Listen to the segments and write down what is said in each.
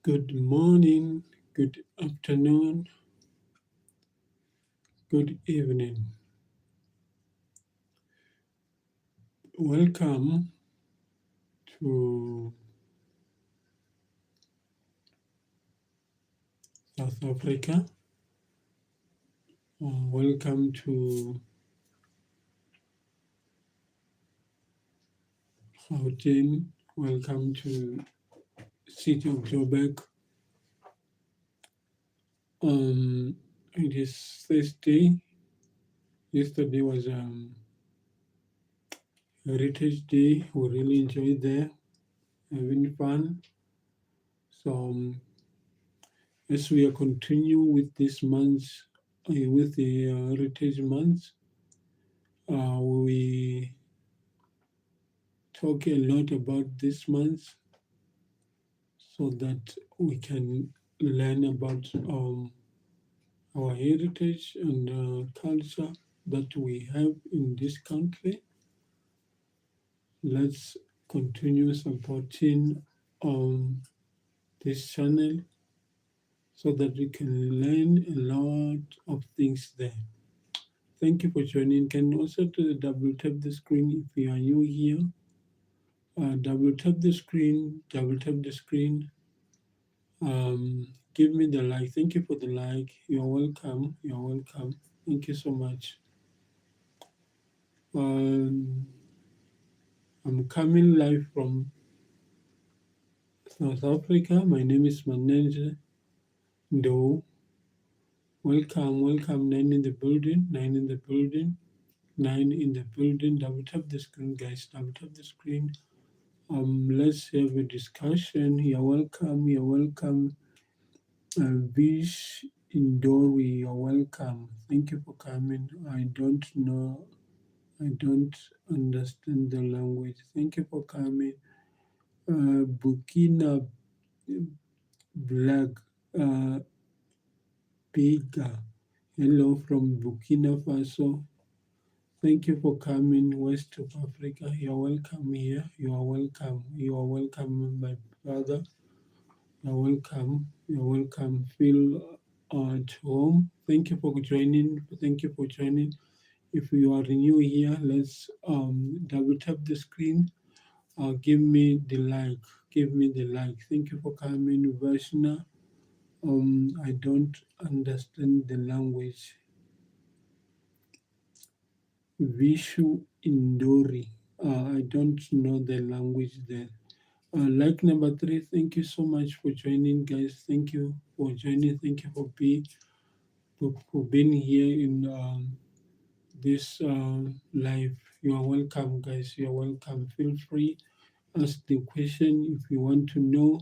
Good morning, good afternoon, good evening. Welcome to South Africa. Welcome to Gauteng. Welcome to City of Joburg. It is Thursday. Yesterday was Heritage Day. We really enjoyed there, having fun. So as we are continue with this month, with the Heritage Month, we talk a lot about this month so that we can learn about our heritage and culture that we have in this country. Let's continue supporting this channel so that we can learn a lot of things there. Thank you for joining. Can also double tap the screen if you are new here. Double tap the screen, give me the like. Thank you for the like. You're welcome. You're welcome. Thank you so much. Um, I'm coming live from South Africa. My name is Manenzhe Ndou. Welcome, welcome. Nine in the building. Nine in the building. Nine in the building. Double tap the screen, guys. Double tap the screen. Let's have a discussion. You're welcome. You're welcome. Vish Indori, you're welcome. Thank you for coming. I don't understand the language. Thank you for coming. Burkina Black Biga. Hello from Burkina Faso. Thank you for coming, West of Africa. You're welcome here. You are welcome. You are welcome, my brother. You're welcome. You're welcome. Feel at home. Thank you for joining. Thank you for joining. If you are new here, let's double tap the screen. Give me the like. Give me the like. Thank you for coming, Vashna. I don't understand the language. Vishu Indori. I don't know the language there. Like number 3, thank you so much for joining, guys. Thank you for joining. Thank you for being here in this live. You are welcome, guys. You are welcome. Feel free, ask the question if you want to know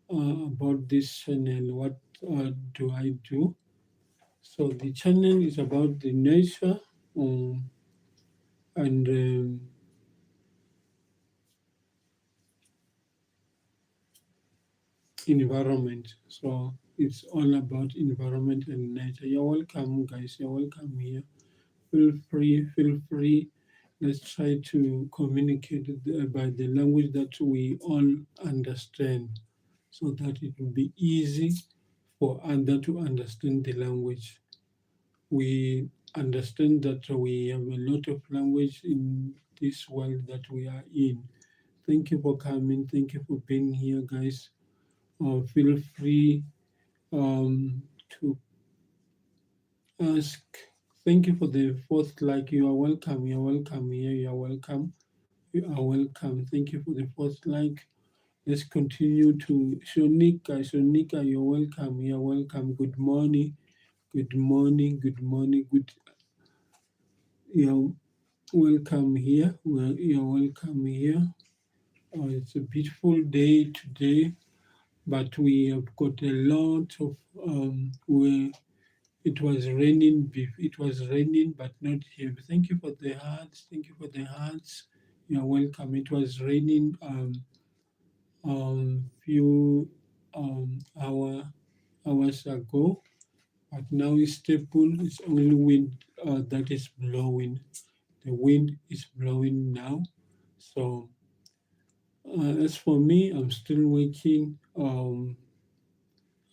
about this channel. What do I do? So the channel is about the nature and environment. So it's all about environment and nature. You're welcome, guys. You're welcome here. Feel free, feel free. Let's try to communicate by the language that we all understand so that it will be easy for other to understand the language. We understand that we have a lot of language in this world that we are in. Thank you for coming. Thank you for being here, guys. Feel free to ask. Thank you for the fourth like. You are welcome. You are welcome here. You are welcome. You are welcome. Thank you for the fourth like. Let's continue to Shonika. Shonika, you're welcome. You're welcome. Good morning. Good morning. Good morning. You're welcome here. Well, you're welcome here. It's a beautiful day today, but we have got a lot of where it was raining. It was raining, but not here. Thank you for the hearts. Thank you for the hearts. You're welcome. It was raining few hours ago, but now it's stable. It's only wind that is blowing. The wind is blowing now. So as for me, I'm still working.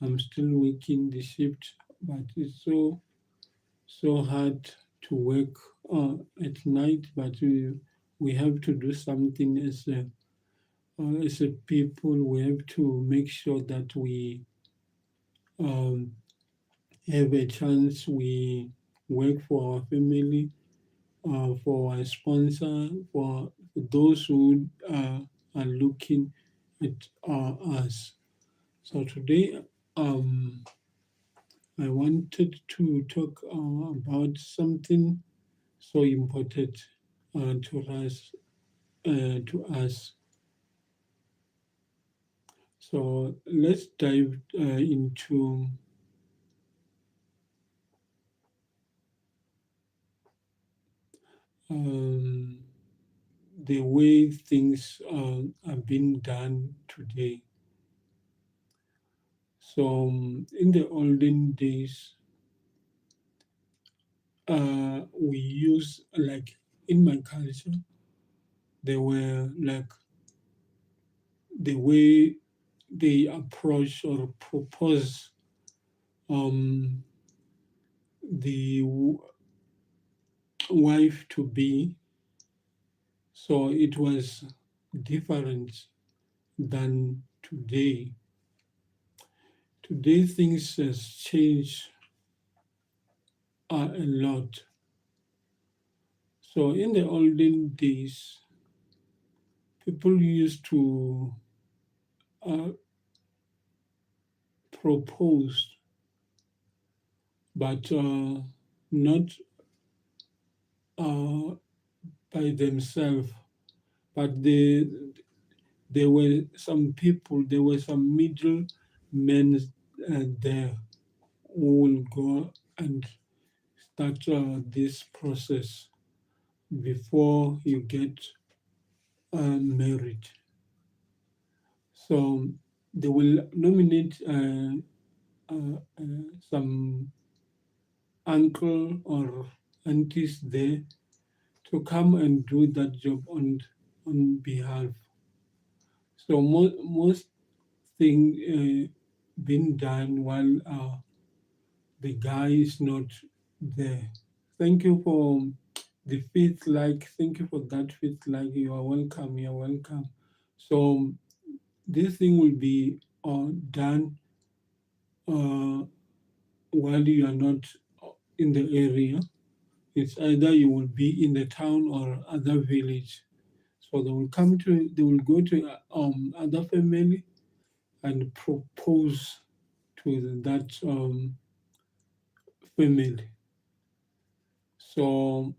I'm still working the shift, but it's so hard to work at night. But we have to do something as a people. We have to make sure that we um, have a chance. We work for our family, for our sponsor, for those who are looking at us. So today, um, I wanted to talk about something so important to us. So let's dive into um, the way things are being done today. So in the olden days, we use like in my culture, there were like the way they approach or propose um, the wife to be. So it was different than today. Today things has changed a lot. So in the olden days, people used to uh, propose, but not uh, by themselves, but there were some people, there were some middle men there who will go and start this process before you get married. So they will nominate some uncle or aunties there to come and do that job on behalf. So most thing being done while the guy is not there. Thank you for the fifth like. Thank you for that fifth like. You are welcome. You are welcome. So this thing will be done uh, while you are not in the area. It's either you will be in the town or other village. So they will go to other family and propose to that family. So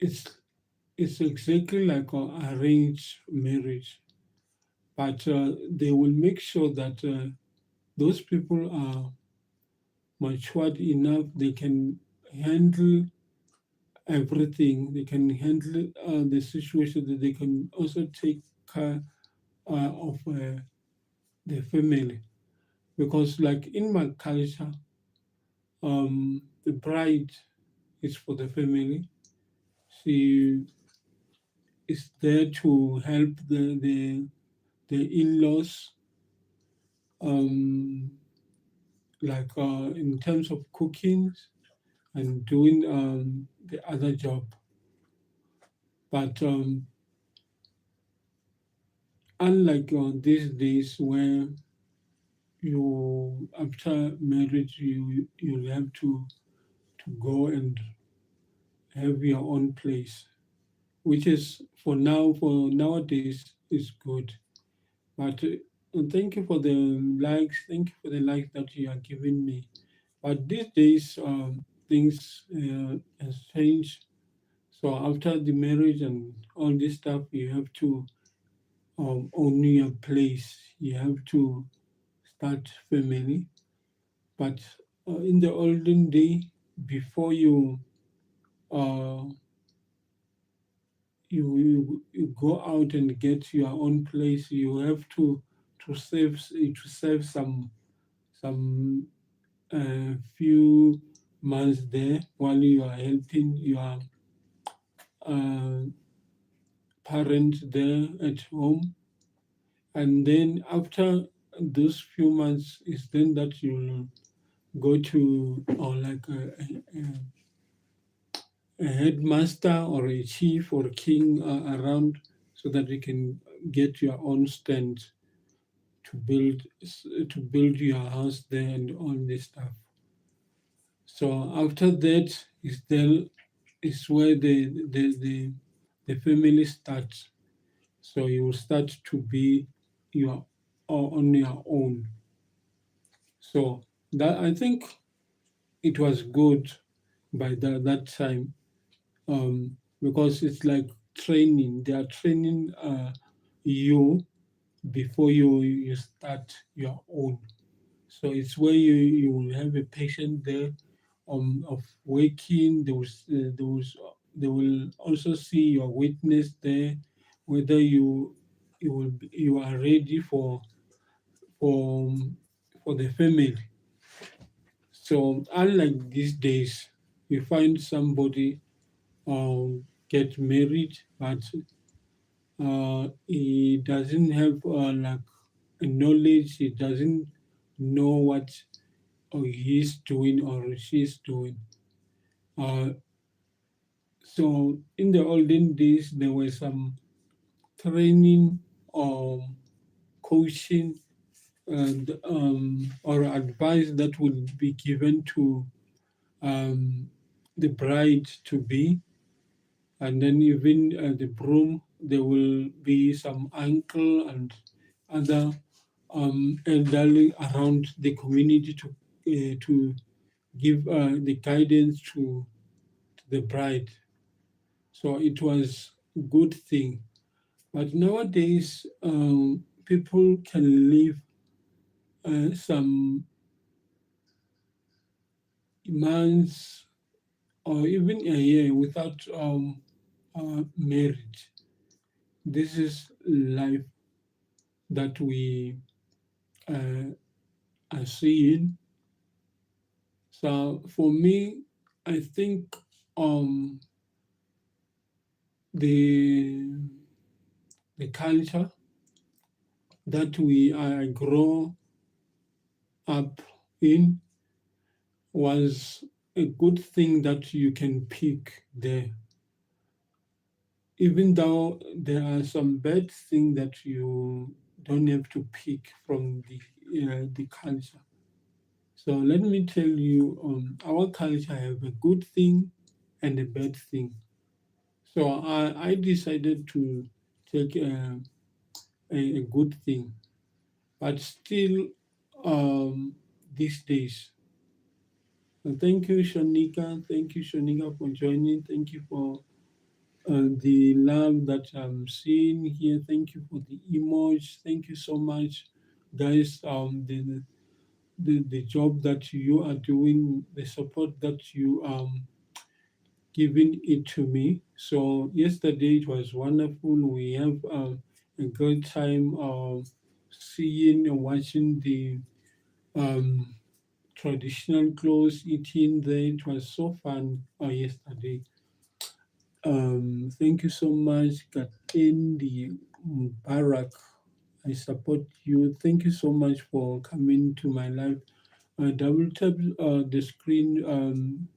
it's it's exactly like an arranged marriage, but they will make sure that those people are matured enough. They can handle everything. They can handle the situation. That they can also take care of the family. Because, like in my culture, the bride is for the family. She is there to help the in-laws, um, like in terms of cooking and doing the other job. But unlike these days where you after marriage you have to go and have your own place, which is for nowadays is good. But thank you for the likes. Thank you for the likes that you are giving me. But these days, things has changed. So after the marriage and all this stuff, you have to own your place. You have to start family. But in the olden day, before uh, you go out and get your own place, you have to save some few months there while you are helping your uh, parents there at home. And then after those few months is then that you'll go to or like a headmaster or a chief or king around so that you can get your own stand to build your house there and all this stuff. So after that is where the family starts. So you will start to be your on your own. So that I think it was good by that time, because it's like training. They are training you before you start your own. So it's where you will have a patient there of waking. They will also see your witness there, whether you are ready for for the family. So unlike these days, you find somebody get married, but he doesn't have like a knowledge. He doesn't know what he's doing or she's doing. Uh, so in the olden days, there was some training or coaching and or advice that would be given to um, the bride to be, and then even the groom. There will be some uncle and other elderly around the community to give the guidance to the bride. So it was a good thing. But nowadays, people can live some months or even a year without marriage. This is life that we uh, are seeing. So for me, I think um, the the culture that we grow up in was a good thing that you can pick there, even though there are some bad things that you don't have to pick from the culture. So let me tell you, our culture have a good thing and a bad thing. So I decided to take a good thing, but still, these days. Thank you, Shanika. Thank you, Shanika, for joining. Thank you for the love that I'm seeing here. Thank you for the emoji. Thank you so much, guys. The job that you are doing, the support that you giving it to me. So yesterday it was wonderful. We have a great time seeing and watching the um, traditional clothes eating there. It was so fun yesterday. Thank you so much, Katendi Mubarak. I support you. Thank you so much for coming to my life. Double tap the screen,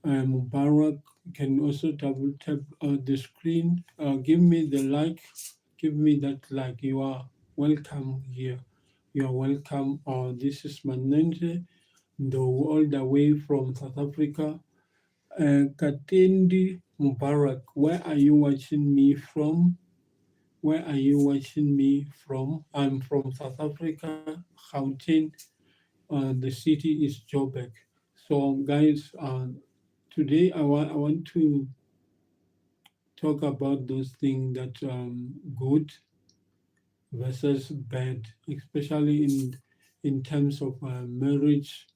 Mubarak. You can also double tap the screen. Give me the like. Give me that like. You are welcome here. You are welcome. This is Manenzhe Ndou, all the way from South Africa. Katendi Mubarak, where are you watching me from? Where are you watching me from? I'm from South Africa, Gauteng. The city is Joburg. So, guys, today I want to talk about those things that good versus bad, especially in terms of marriage.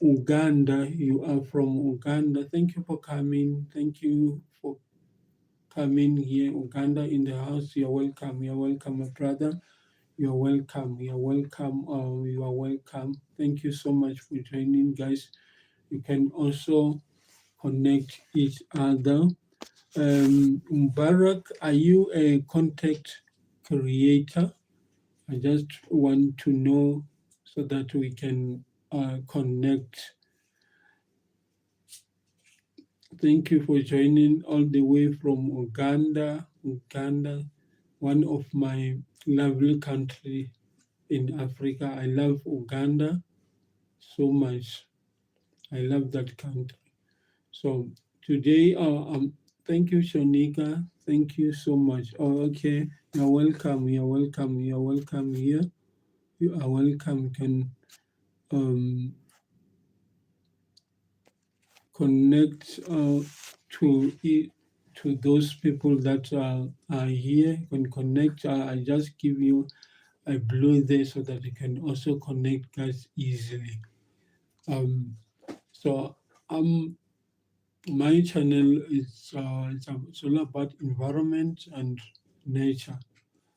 Uganda, you are from Uganda. Thank you for coming. Thank you for coming here. Uganda in the house. You're welcome. You're welcome, my brother. You're welcome. You're welcome. You are welcome. Thank you so much for joining, guys. You can also connect each other. Mubarak, are you a content creator? I just want to know so that we can connect. Thank you for joining all the way from Uganda. Uganda, one of my lovely country in Africa. I love Uganda so much. I love that country. So today, thank you, Shanika. Thank you so much. Oh, okay. You're welcome. You're welcome. You're welcome here. You are welcome. You can um, connect to those people that are here. You can connect. I just give you a blue there so that you can also connect guys easily. Um, so my channel is it's all about environment and nature.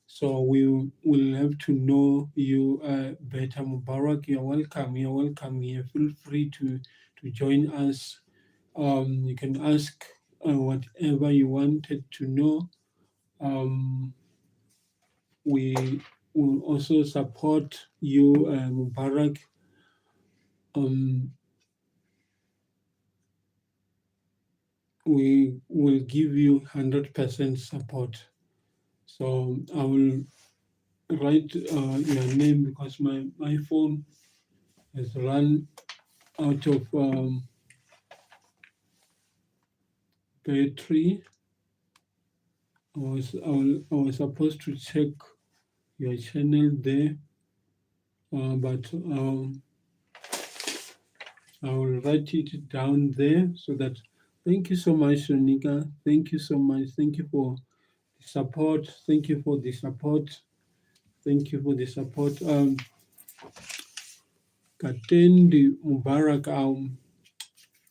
So we will have to know you better. Mubarak, you're welcome. You're welcome here. Feel free to join us. You can ask whatever you wanted to know. Um, we will also support you, Mubarak. Um, we will give you 100% support. So I will write your name because my phone has run out of battery. I was supposed to check your channel there, but I will write it down there so that. Thank you so much, Sonika. Thank you so much. Thank you for the support. Thank you for the support. Thank you for the support. Katendi Mubarak,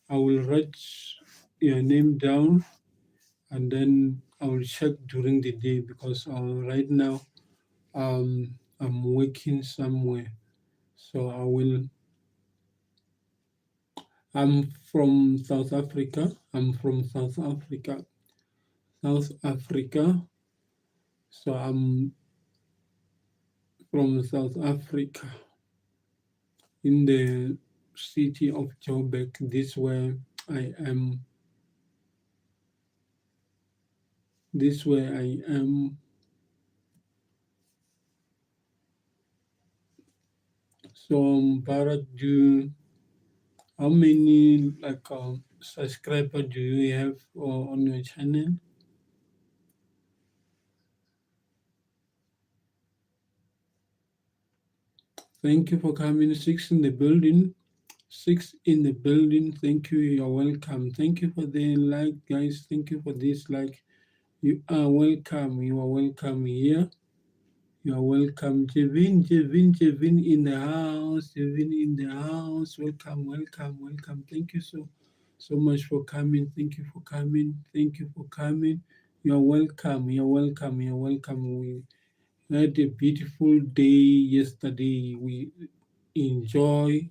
I will write your name down and then I will check during the day because right now I'm working somewhere. So I'm from South Africa. I'm from South Africa. South Africa. So I'm from South Africa in the city of Joburg. This where I am. This where I am. So Bharat, how many subscriber do you have on your channel? Thank you for coming. 6 in the building. 6 in the building. Thank you. You're welcome. Thank you for the like, guys. Thank you for this like. You are welcome. You are welcome here. You are welcome. Jevin in the house. Jevin in the house. Welcome, welcome, welcome. Thank you so much for coming. Thank you for coming. Thank you for coming. You are welcome. You're welcome. You're welcome. We had a beautiful day yesterday. We enjoy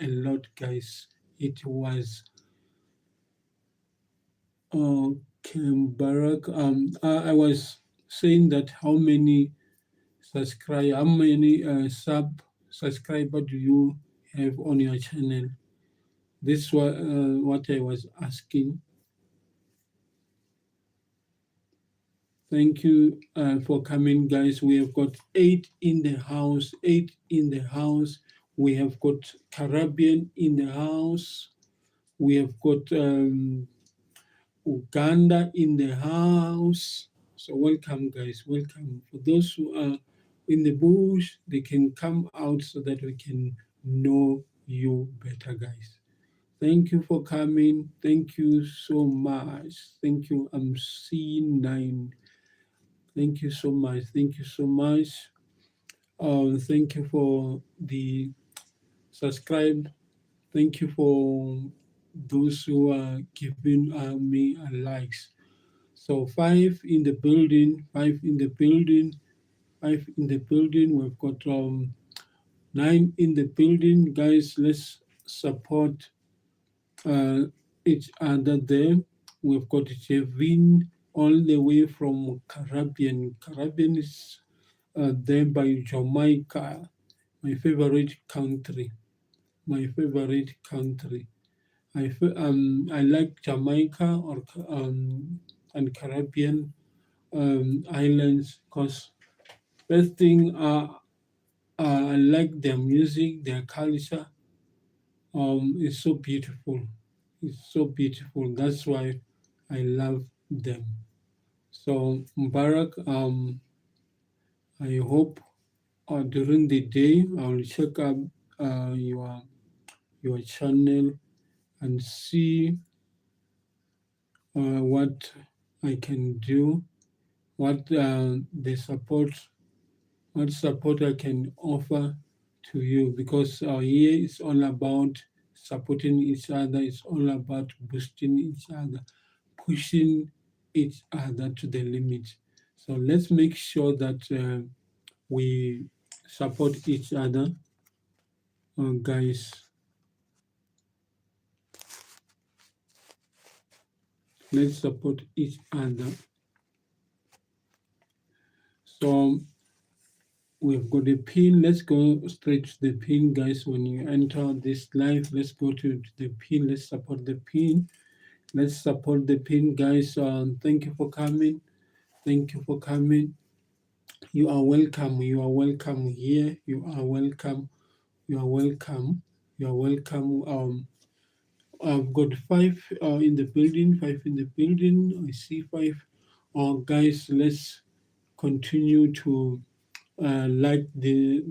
a lot, guys. It was Barack. I was saying that how many subscriber do you have on your channel? This was what I was asking. Thank you for coming, guys. We have got 8 in the house. 8 in the house. We have got Caribbean in the house. We have got Uganda in the house. So welcome, guys. Welcome. For those who are in the bush, they can come out so that we can know you better, guys. Thank you for coming. Thank you so much. Thank you. I'm C9. Thank you so much. Thank you so much. Thank you for the subscribe. Thank you for those who are giving me likes. So 5 in the building, 5 in the building, 5 in the building. We've got 9 in the building. Guys, let's support each other there. We've got Jevin all the way from Caribbean. Caribbean is there by Jamaica, my favorite country. My favorite country. I like Jamaica or and Caribbean islands because first thing I like their music, their culture. It's so beautiful. It's so beautiful. That's why I love them. So Mubarak, I hope during the day I will check up your channel and see what I can do, what the support, what support I can offer to you, because here is all about supporting each other. It's all about boosting each other, pushing each other to the limit. So let's make sure that we support each other, guys. Let's support each other. So we've got the pin. Let's go straight to the pin, guys. When you enter this live, let's go to the pin. Let's support the pin. Let's support the pin, guys. Thank you for coming. Thank you for coming. You are welcome. You are welcome here. You are welcome. You are welcome. You are welcome. I've got five in the building. Five in the building. I see five. Guys, let's continue to like the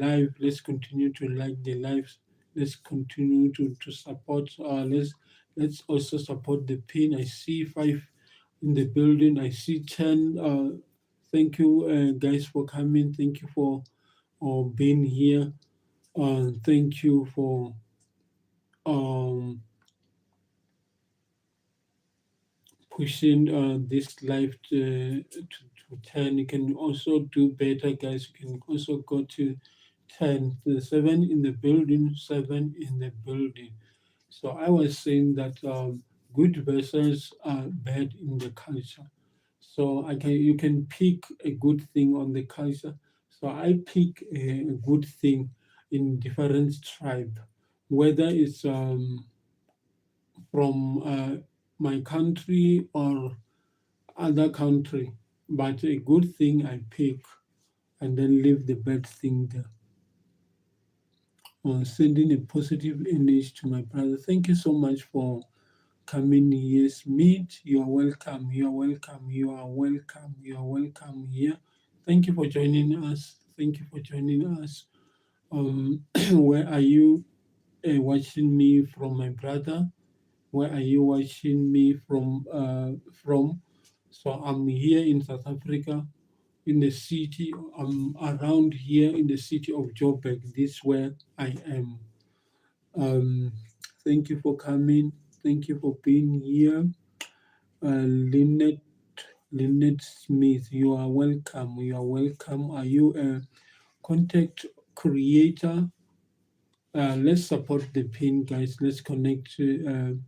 live. Let's continue to like the lives. Let's continue to support. Let's also support the pin. I see five in the building. I see 10. Thank you, guys, for coming. Thank you for being here. Thank you for um, pushing this live to 10. You can also do better, guys. You can also go to 10. The 7 in the building, 7 in the building. So I was saying that good vessels are bad in the culture. So you can pick a good thing on the culture. So I pick a good thing in different tribe, whether it's from my country or other country, but a good thing I pick and then leave the bad thing there. Sending a positive image to my brother. Thank you so much for coming here. Smith, you are welcome. You are welcome. You are welcome. You are welcome here. Thank you for joining us. Thank you for joining us. Where are you watching me from, my brother? Where are you watching me from? So I'm here in South Africa, in the city. I'm around here in the city of Joburg. This is where I am. Um, Thank you for coming. Thank you for being here. Lynette, Lynette Smith, you are welcome. You are welcome. Are you a content creator? Let's support the pin, guys. Let's connect to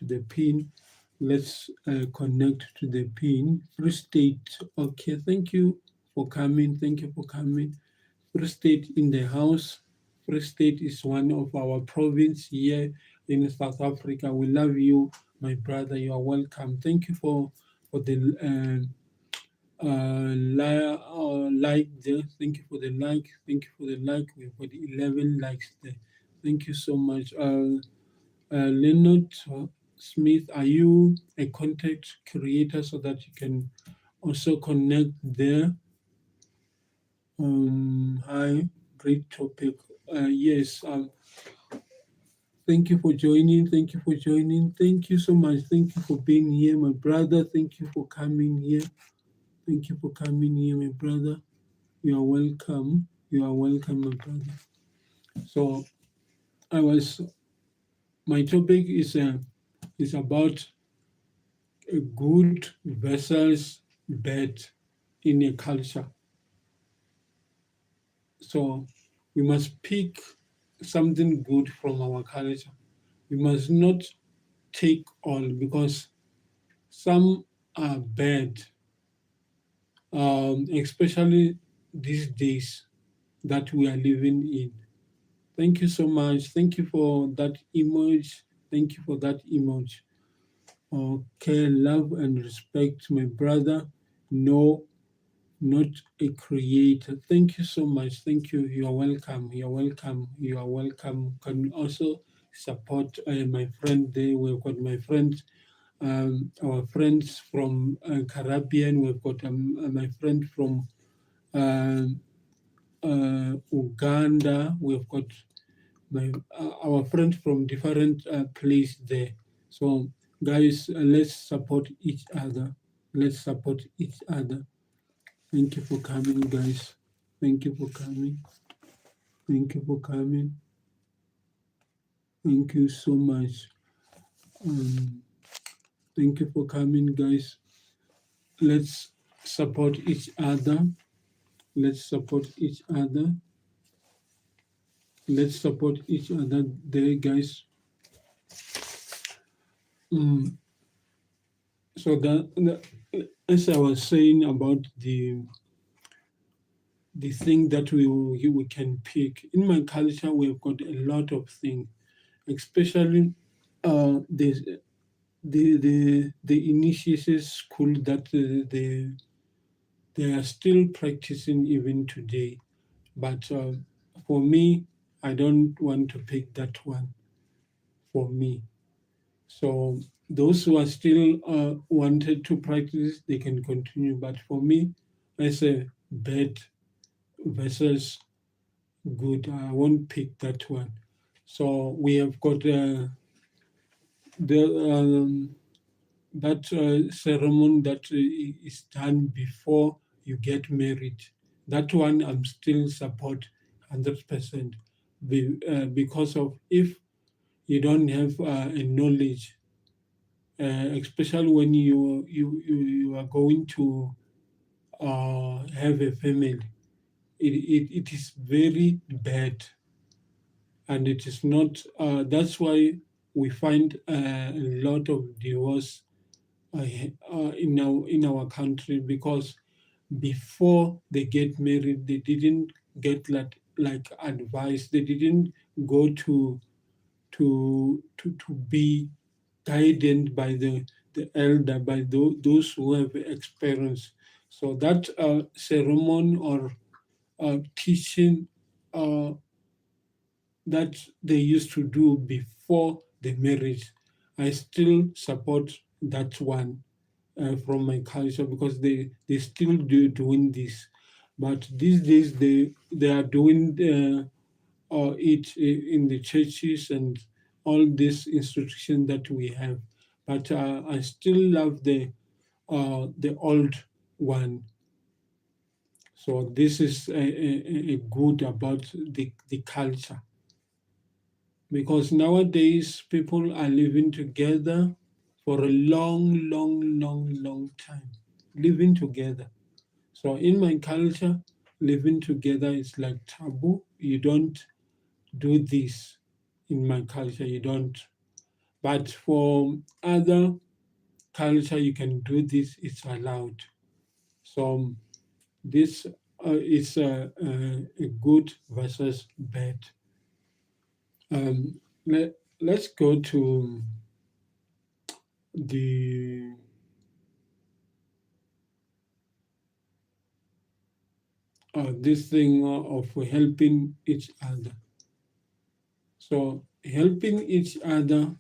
the pin. Let's connect to the pin. Free State. Okay, thank you for coming. Thank you for coming. Free State in the house. Free State is one of our province here in South Africa. We love you, my brother. You are welcome. Thank you for the like there. Thank you for the like. Thank you for the like. We've got 11 likes there. Thank you so much. Leonard Smith, are you a content creator so that you can also connect there? Hi, great topic. Yes, thank you for joining. Thank you for joining. Thank you so much. Thank you for being here, my brother. Thank you for coming here. Thank you for coming here, my brother. You are welcome. You are welcome, my brother. So, my topic is about a good versus bad in a culture. So we must pick something good from our culture. We must not take all, because some are bad, especially these days that we are living in. Thank you so much. Thank you for that image. Thank you for that image. Okay, love and respect, my brother. No, not a creator. Thank you so much. Thank you. You are welcome. You are welcome. You are welcome. Can also support my friend there. We've got my friends, our friends from Caribbean. We've got my friend from um Uganda. We've got our friends from different place there. So, guys, let's support each other. Let's support each other. Thank you for coming, guys. Thank you for coming. Thank you for coming. Thank you so much. Um, thank you for coming, guys. Let's support each other. Let's support each other. Let's support each other there, guys. Um, so as I was saying about the thing that we can pick in my culture, we've got a lot of things, especially the initiation school that they are still practicing even today. But for me, I don't want to pick that one for me. So those who are still wanted to practice, they can continue. But for me, as a bad versus good, I won't pick that one. So we have got the that ceremony that is done before you get married. That one I'm still support 100% because of if you don't have a knowledge, especially when you are going to have a family, it is very bad, and it is not. That's why we find a lot of divorce in our country, because before they get married, they didn't get like advice. They didn't go to be guided by the elder, by those who have experience. So that ceremony or teaching uh, that they used to do before the marriage, I still support that one from my culture, because they still doing this. But these days they are doing it in the churches and all these institutions that we have. But I still love the old one. So this is a good about the culture, because nowadays people are living together for a long, long, long, long time, living together. So in my culture, living together is like taboo. You don't do this in my culture. You don't. But for other culture, you can do this. It's allowed. So this is a good versus bad. Let's go to the this thing of helping each other. So helping each other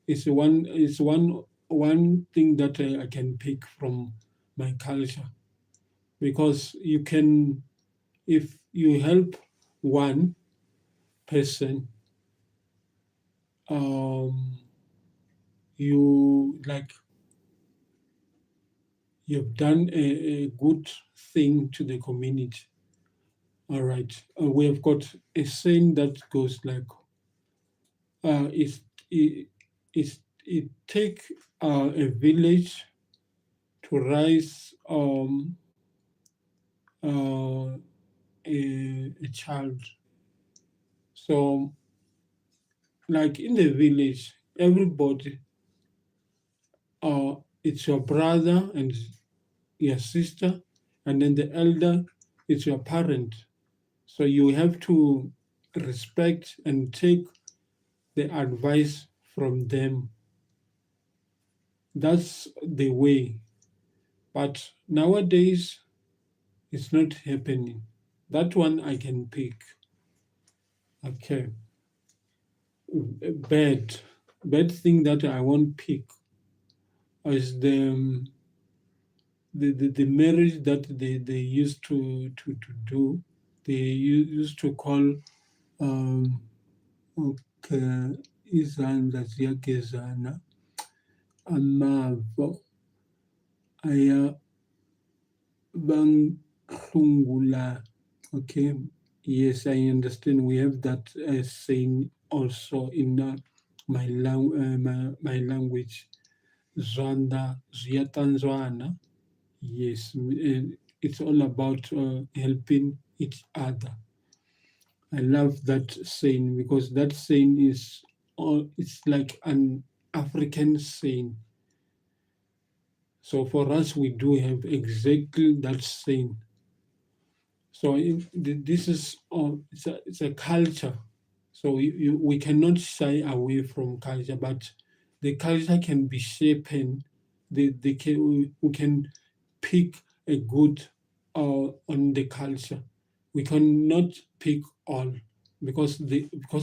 is one thing that I can pick from my culture, because you can, if you help one person, um, you like you've done a good thing to the community. All right, we have got a saying that goes like, it, it, it take a village to raise uh, a child. So, like in the village, everybody, it's your brother and your sister, and then the elder it's your parent. So you have to respect and take the advice from them. That's the way. But nowadays, it's not happening. That one I can pick. Okay. Bad. Bad thing that I won't pick is the marriage that they used to do. They used to call okay, izandla ziyagezana amavo ayabanglungula. Okay, yes, I understand. We have that saying also in my language. Zwanda ziyatanzwana. Yes, it's all about helping each other. I love that saying because that saying is all, it's like an African saying. So for us, we do have exactly that saying. So this is it's a culture. So we cannot shy away from culture, but the culture can be shaped. We can pick a good on the culture. We cannot pick all because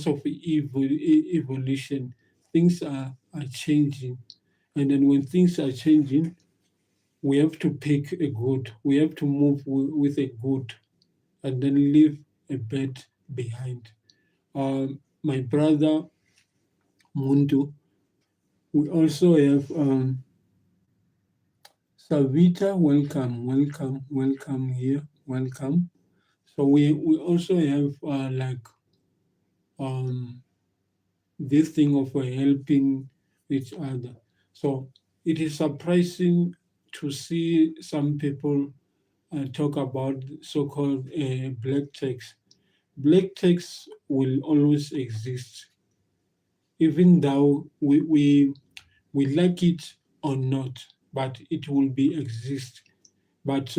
of evolution, things are changing, and then when things are changing, we have to pick a good. We have to move with a good, and then leave a bad behind. My brother Mundu. We also have Savita. Welcome, welcome, welcome here. Welcome. So we also have like um, this thing of helping each other. So it is surprising to see some people talk about so-called black tax. Black tax will always exist, even though we like it or not, but it will be exist. But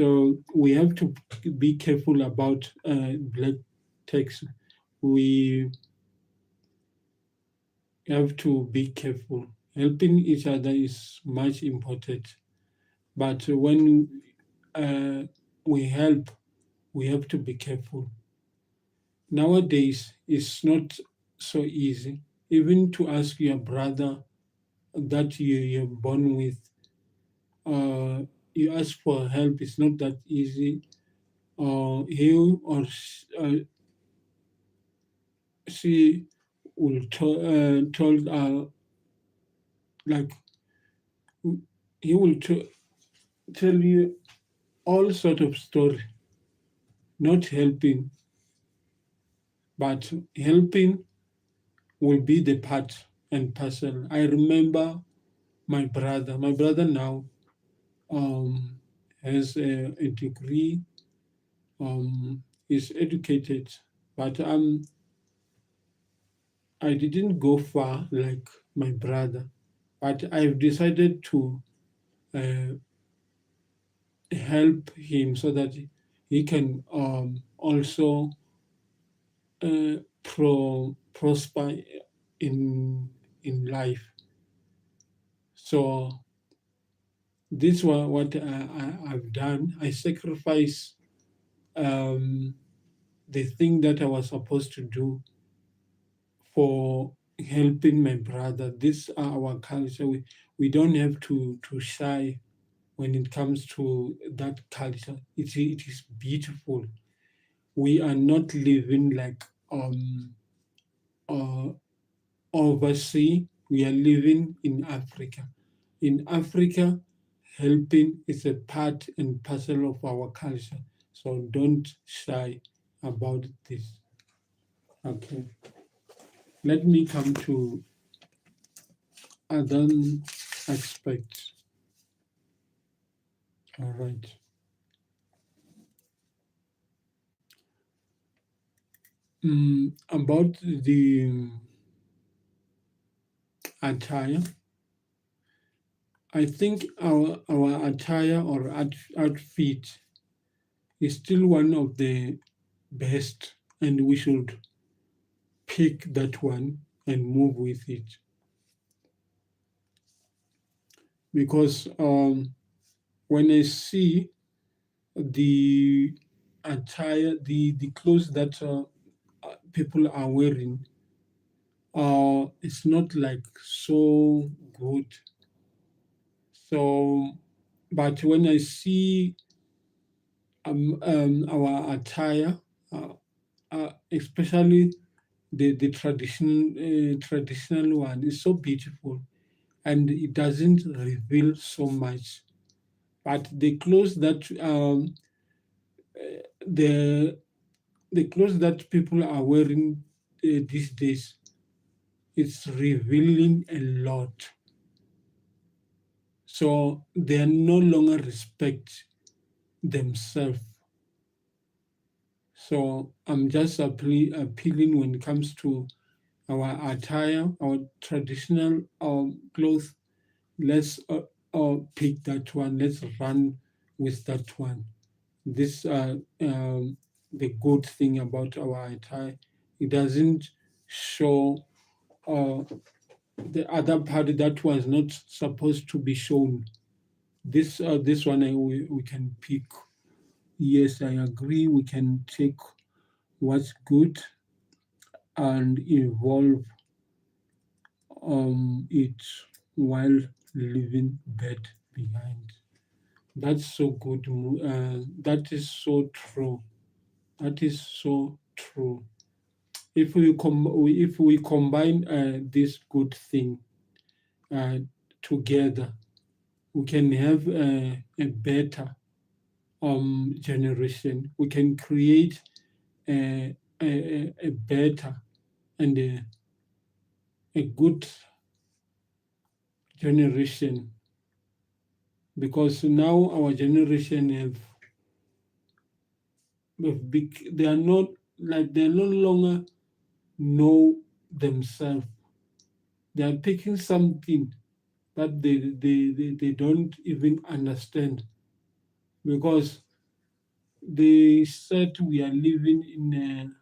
we have to be careful about black tax. We have to be careful. Helping each other is much important, but when uh, we help, we have to be careful. Nowadays, it's not so easy. Even to ask your brother that you're born with, uh, you ask for help, it's not that easy. He or she will told like he will tell you all sort of story, not helping, but helping will be the part and parcel. I remember my brother now um, has a degree, is educated, but I didn't go far like my brother, but I've decided to uh, help him so that he can also prosper in life. So this was what I've done. I sacrifice um, the thing that I was supposed to do for helping my brother. This are our culture. We don't have to shy when it comes to that culture. It is beautiful. We are not living like uh, overseas. We are living in Africa. In Africa, helping is a part and parcel of our culture. So don't shy about this. Okay. Let me come to other aspects. All right. About the attire, I think our attire or outfit is still one of the best, and we should pick that one and move with it. Because when I see the attire, the clothes that people are wearing, it's not like so good. So, but when I see our attire, uh, especially the traditional one, is so beautiful, and it doesn't reveal so much. But the clothes that the the clothes that people are wearing these days, it's revealing a lot. So they are no longer respect themselves. So I'm just appealing when it comes to our attire, our traditional clothes. Let's pick that one. Let's run with that one. This the good thing about our attire. It doesn't show uh, the other part that was not supposed to be shown. This one we can pick. Yes, I agree. We can take what's good and evolve it while leaving bad behind. That's so good. That is so true. That is so true. If we combine this good thing uh, together, we can have a better generation. We can create a better and a good generation, because now our generation they are not like they no longer know themselves. They are picking something that they don't even understand, because they said we are living in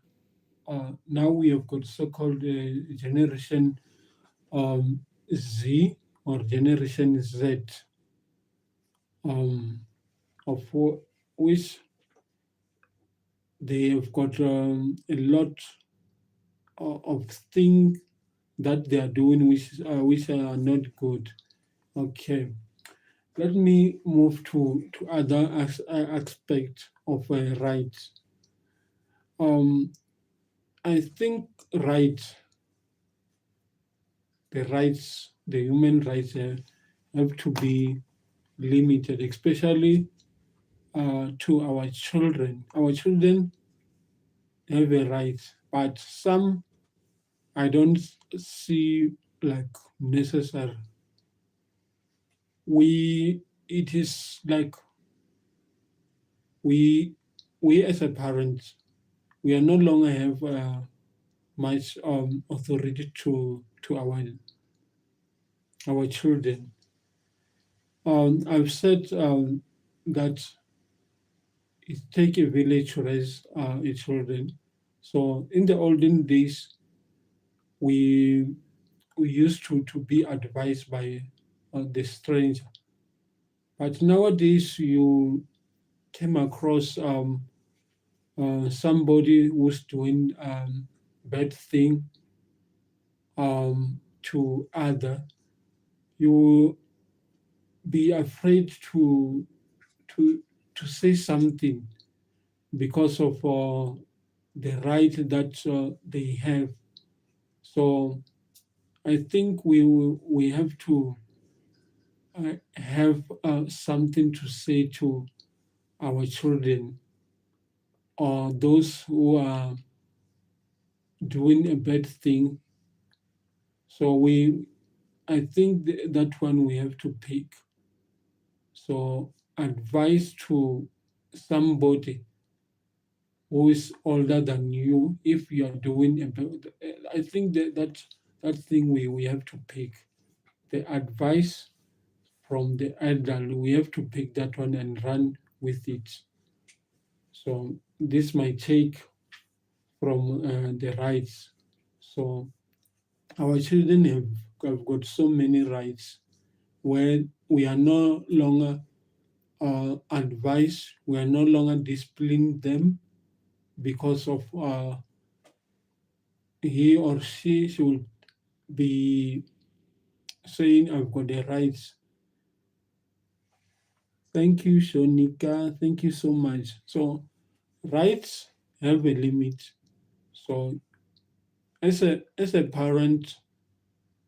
now we have got so-called generation Z or generation Z, um, which they have got a lot of things that they are doing which are not good. Okay, let me move to other aspect of rights. Um, I think the human rights have to be limited, especially to our children. Our children have a right, but some I don't see like necessary. It is like we we as a parent, we are no longer have much authority to our children. I've said that it take a village to raise children. So in the olden days, we we used to be advised by the stranger, but nowadays you came across somebody who's doing bad thing to other, you be afraid to to say something because of the right that they have. So I think we have to have something to say to our children or those who are doing a bad thing. So I think that one we have to pick. So advice to somebody who is older than you, if you are doing I think that thing we have to pick the advice from the elder. We have to pick that one and run with it. So this might take from the rights. So our children have got so many rights where we are no longer advised, we are no longer disciplining them because of he or she should be saying, I've got the rights. Thank you, Shonika. Thank you so much. So, rights have a limit. So, as a parent,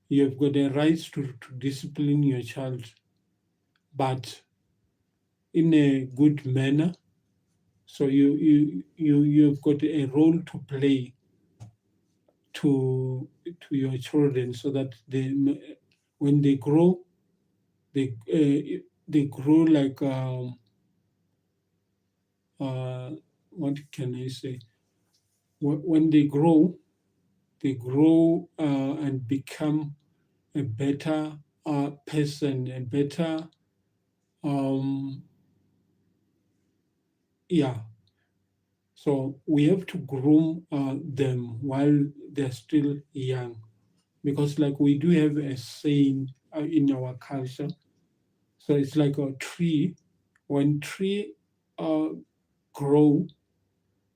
you have got the rights to discipline your child, but in a good manner. So you've got a role to play to your children, so that when they grow, they grow like uh, what can I say? When they grow and become a better person, a better um, yeah. So we have to groom them while they're still young, because like we do have a saying in our culture. So it's like a tree. When tree uh, grow,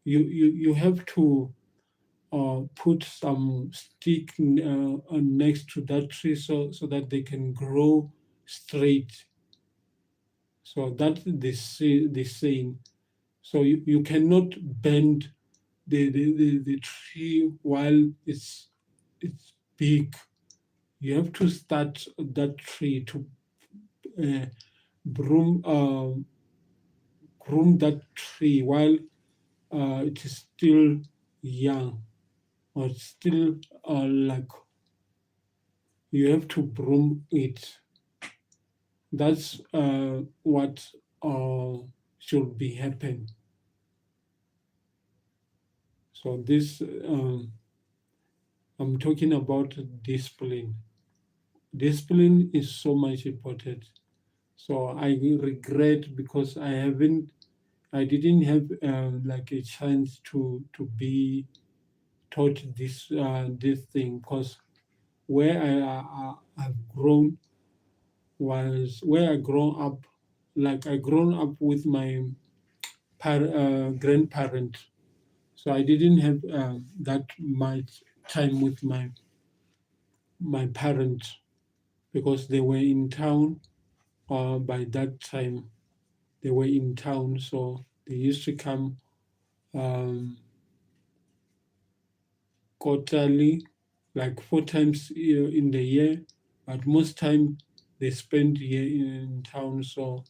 you have to put some stick next to that tree, so that they can grow straight. So that's the saying. So you cannot bend the tree while it's big. You have to start that tree to uh, broom groom that tree while it is still young, or still like you have to broom it. That's what uh, should be happen. So this I'm talking about discipline. Discipline is so much important. So I regret because I didn't have like a chance to be taught this thing, because where I've grown was where I grown up. Like I grown up with my grandparent, so I didn't have that much time with my parents, because they were in town. By that time, they were in town, so they used to come um, quarterly, like 4 times in the year, but most time they spend here in town. So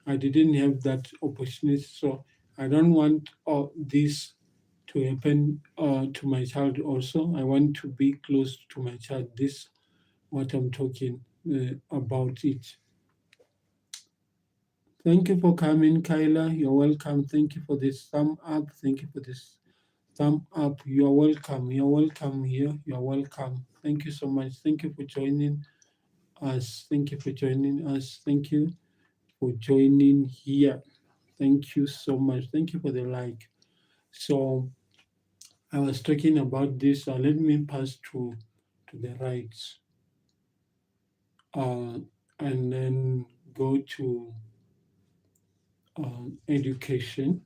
I didn't have that opportunity. So I don't want this to happen to my child also. I want to be close to my child. This what I'm talking about it. Thank you for coming, Kyla. You're welcome. Thank you for this thumb up. Thank you for this thumb up. You're welcome. You're welcome here. You're welcome. Thank you so much. Thank you for joining us. Thank you for joining us. Thank you for joining here. Thank you so much. Thank you for the like. So I was talking about this. Let me pass to the rights, uh, and then go to education.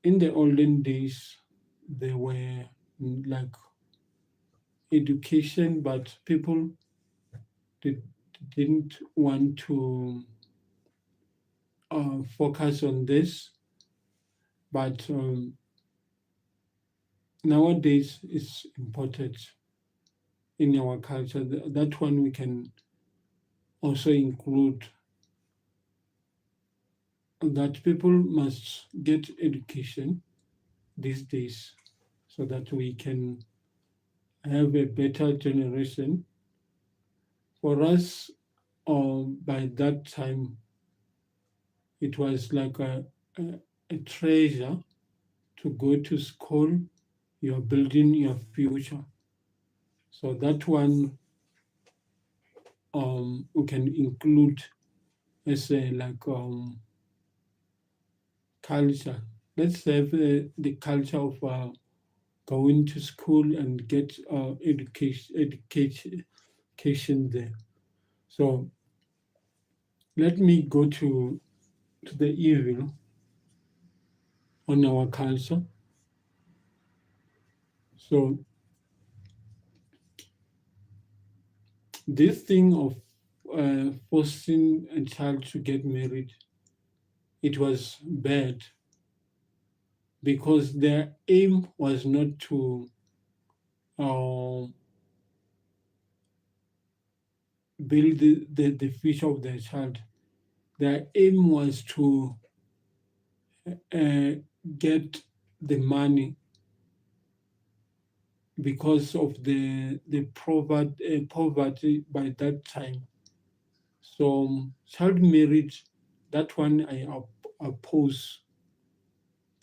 In the olden days, there were like education, but people did, didn't want to focus on this. But nowadays, it's important in our culture. That one we can also include, that people must get education these days, so that we can have a better generation. For us, by that time, it was like a treasure to go to school. You're building your future. So that one we can include as a like culture. Let's have the culture of going to school and get education there. So let me go to the evil on our culture. So this thing of forcing a child to get married, it was bad because their aim was not to uh, build the future of their child. Their aim was to uh, get the money because of the poverty by that time. So child marriage, that one oppose.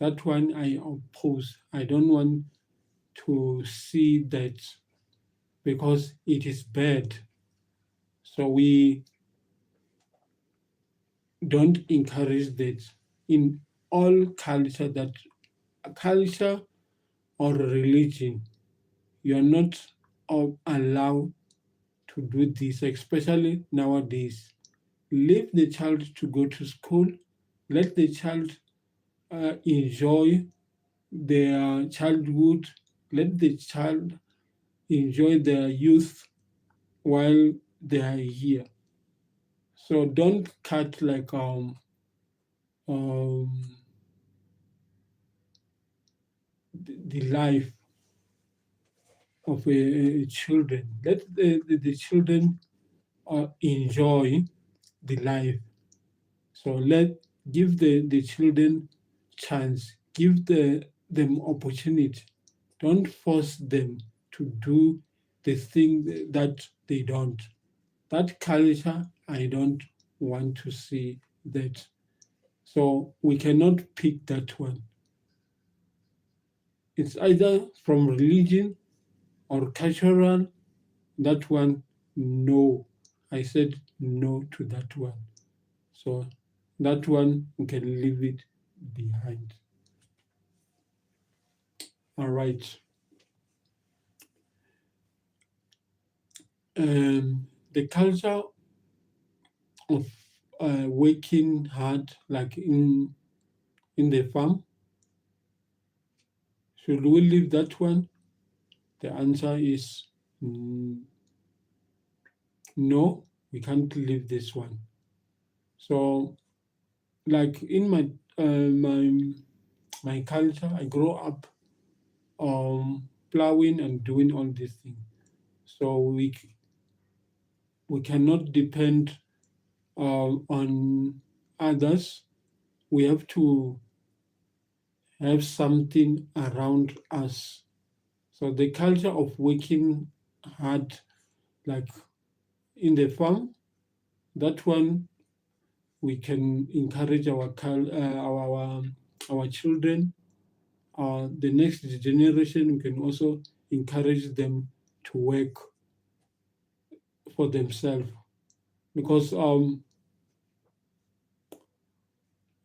That one I oppose. I don't want to see that because it is bad. So we don't encourage that in all culture or religion. You are not allowed to do this, especially nowadays. Leave the child to go to school. Let the child enjoy their childhood. Let the child enjoy their youth while they are here. So don't cut like um the life of children. Let the children enjoy the life. So give the children chance, give them opportunity. Don't force them to do the thing that they don't. That culture, I don't want to see that. So we cannot pick that one. It's either from religion or cultural. That one, no. I said no to that one. So that one, we can leave it behind. All right. The culture of working hard, like in the farm, should we leave that one? The answer is no. We can't leave this one. So, like in my culture, I grow up plowing and doing all these things. So we cannot depend on others. We have to have something around us. So the culture of working hard, like in the farm, that one we can encourage our children, the next generation. We can also encourage them to work for themselves because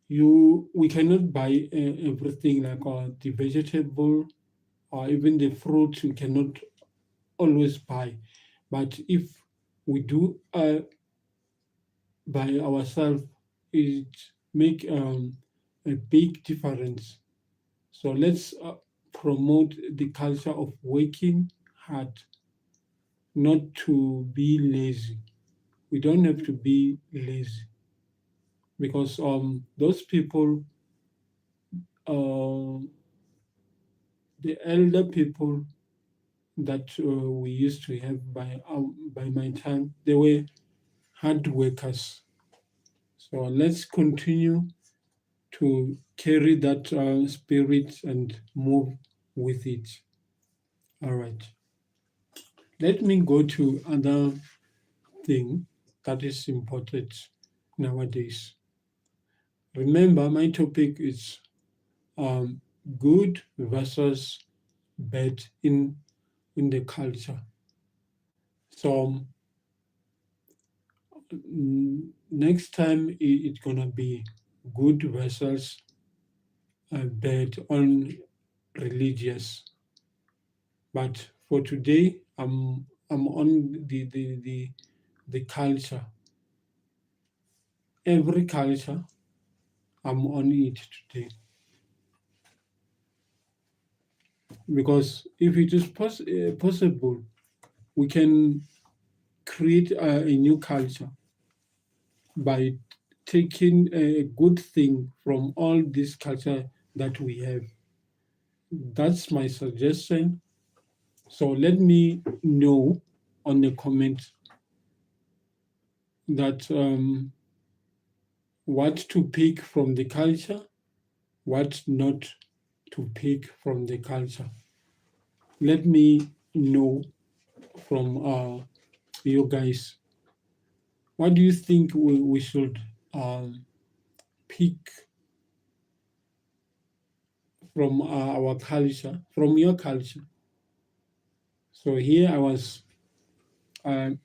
we cannot buy everything like the vegetable or even the fruit. We cannot always buy, but if we do by ourselves, it make a big difference. So let's promote the culture of working hard, not to be lazy. We don't have to be lazy because those people, uh, the elder people that we used to have by my time, they were hard workers. So let's continue to carry that spirit and move with it. All right. Let me go to other thing that is important nowadays. Remember, my topic is um, good versus bad in the culture. So next time it's gonna be good versus bet on religious. But for today, I'm on the culture. Every culture, I'm on it today. Because if it is possible, we can create a new culture by taking a good thing from all this culture that we have. That's my suggestion. So let me know on the comment that what to pick from the culture, what not to pick from the culture. Let me know from you guys. What do you think we should pick from our culture, from your culture? So here I was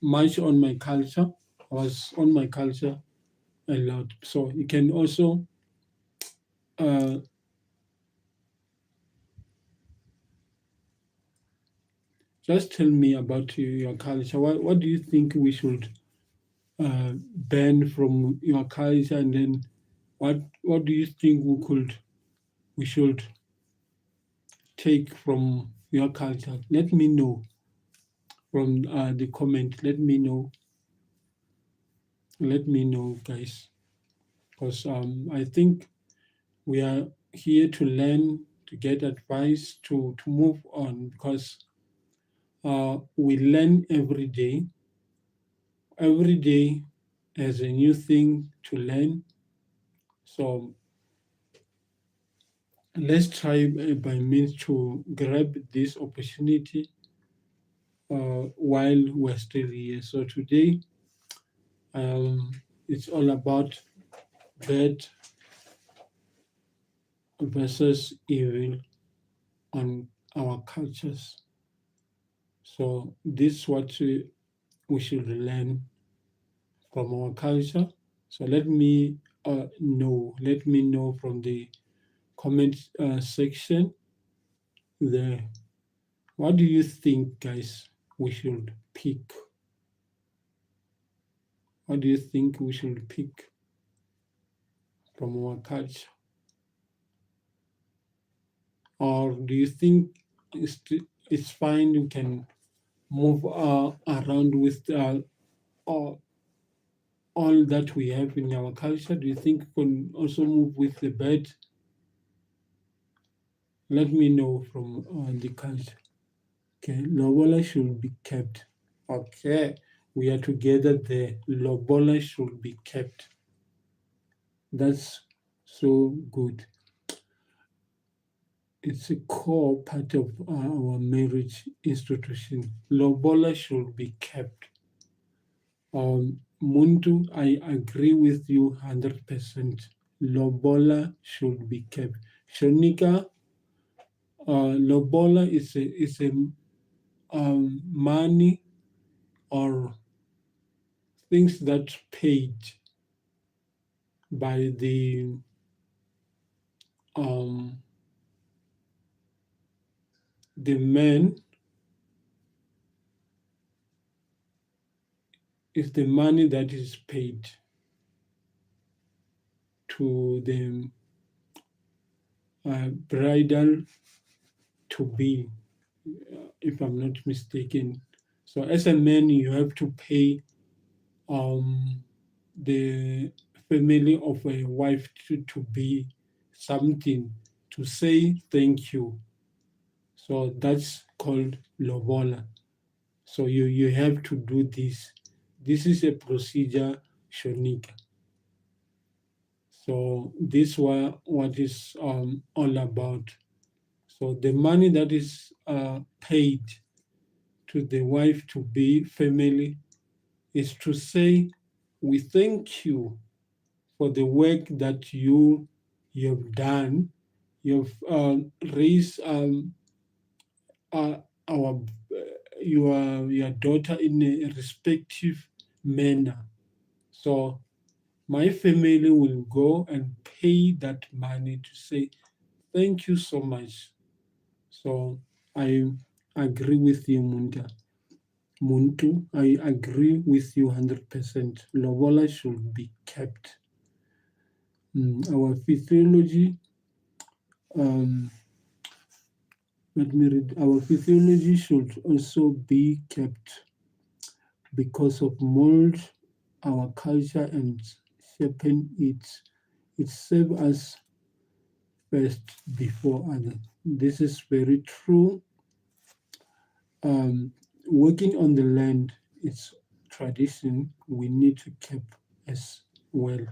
much on my culture. I was on my culture a lot. So you can also uh, just tell me about your culture. What do you think we should ban from your culture, and then what do you think we should take from your culture? Let me know from the comment. Let me know, guys, because I think we are here to learn, to get advice, to move on, because we learn every day. Every day there's a new thing to learn. So let's try by means to grab this opportunity while we're still here. So today, it's all about bad versus evil on our cultures. So this is what we should learn from our culture. So let me know. Let me know from the comment section there. What do you think, guys? We should pick. What do you think we should pick from our culture? Or do you think it's fine? We can move around with all, all that we have in our culture. Do you think we can also move with the bed? Let me know from the culture. Okay, Lobola should be kept. Okay, we are together there. Lobola should be kept. That's so good. It's a core part of our marriage institution. Lobola should be kept. Muntu, I agree with you 100%. Lobola should be kept. Shonika, Lobola is a money or things that paid by um, the man. Is the money that is paid to the bridal to be, if I'm not mistaken. So as a man, you have to pay the family of a wife to be something, to say thank you. So that's called lobola. So you have to do this. This is a procedure, Shonika. So this what is all about. So the money that is paid to the wife to be family is to say, we thank you for the work that you've done. You've raised uh, our your daughter in a respective manner. So my family will go and pay that money to say Thank you so much. So I agree with you, Muntu. I agree with you 100%. Lobola should be kept. Our physiology, um, let me read. Our physiology should also be kept because of mold our culture and shaping it. It serves us first before others. This is very true. Um, Working on the land is tradition we need to keep as well,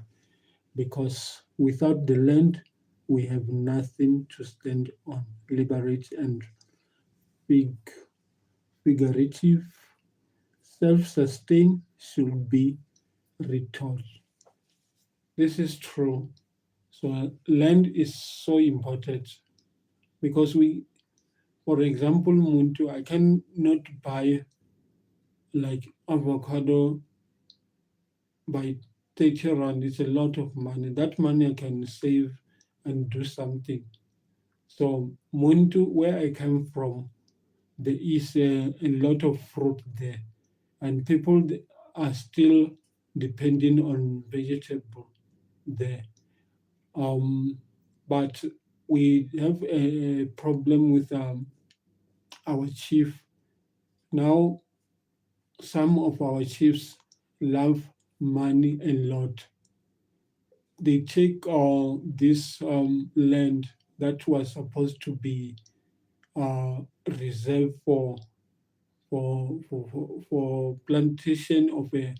because without the land we have nothing to stand on. Liberate and big figurative self-sustain should be retaught. This is true. So land is so important because we, for example, Muntu, I cannot buy like avocado by 30 rand. It's a lot of money. That money I can save and do something. So Muntu, where I come from, there is a lot of fruit there, and people are still depending on vegetable there. Um, but we have a problem with our chief. Now, some of our chiefs love money a lot. They take this land that was supposed to be reserved for plantation of a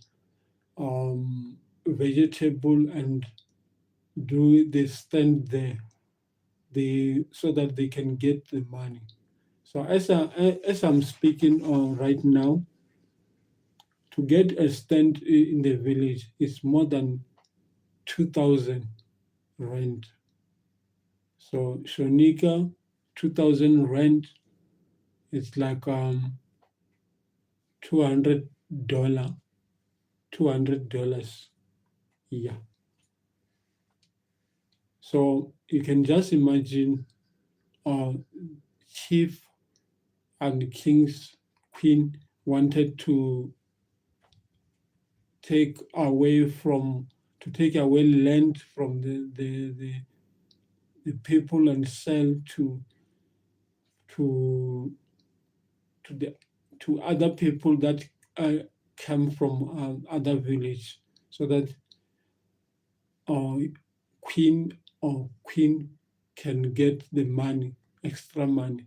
vegetable, and do they stand there so that they can get the money. So as I'm speaking right now, to get a stand in the village is more than 2,000 rent. So Shonika, 2,000 rent, it's like $200, $200. Yeah. So you can just imagine uh, chief and king's queen wanted take away from take away land from the people and sell to to the to other people that come from other village, so that uh, queen can get the money, extra money.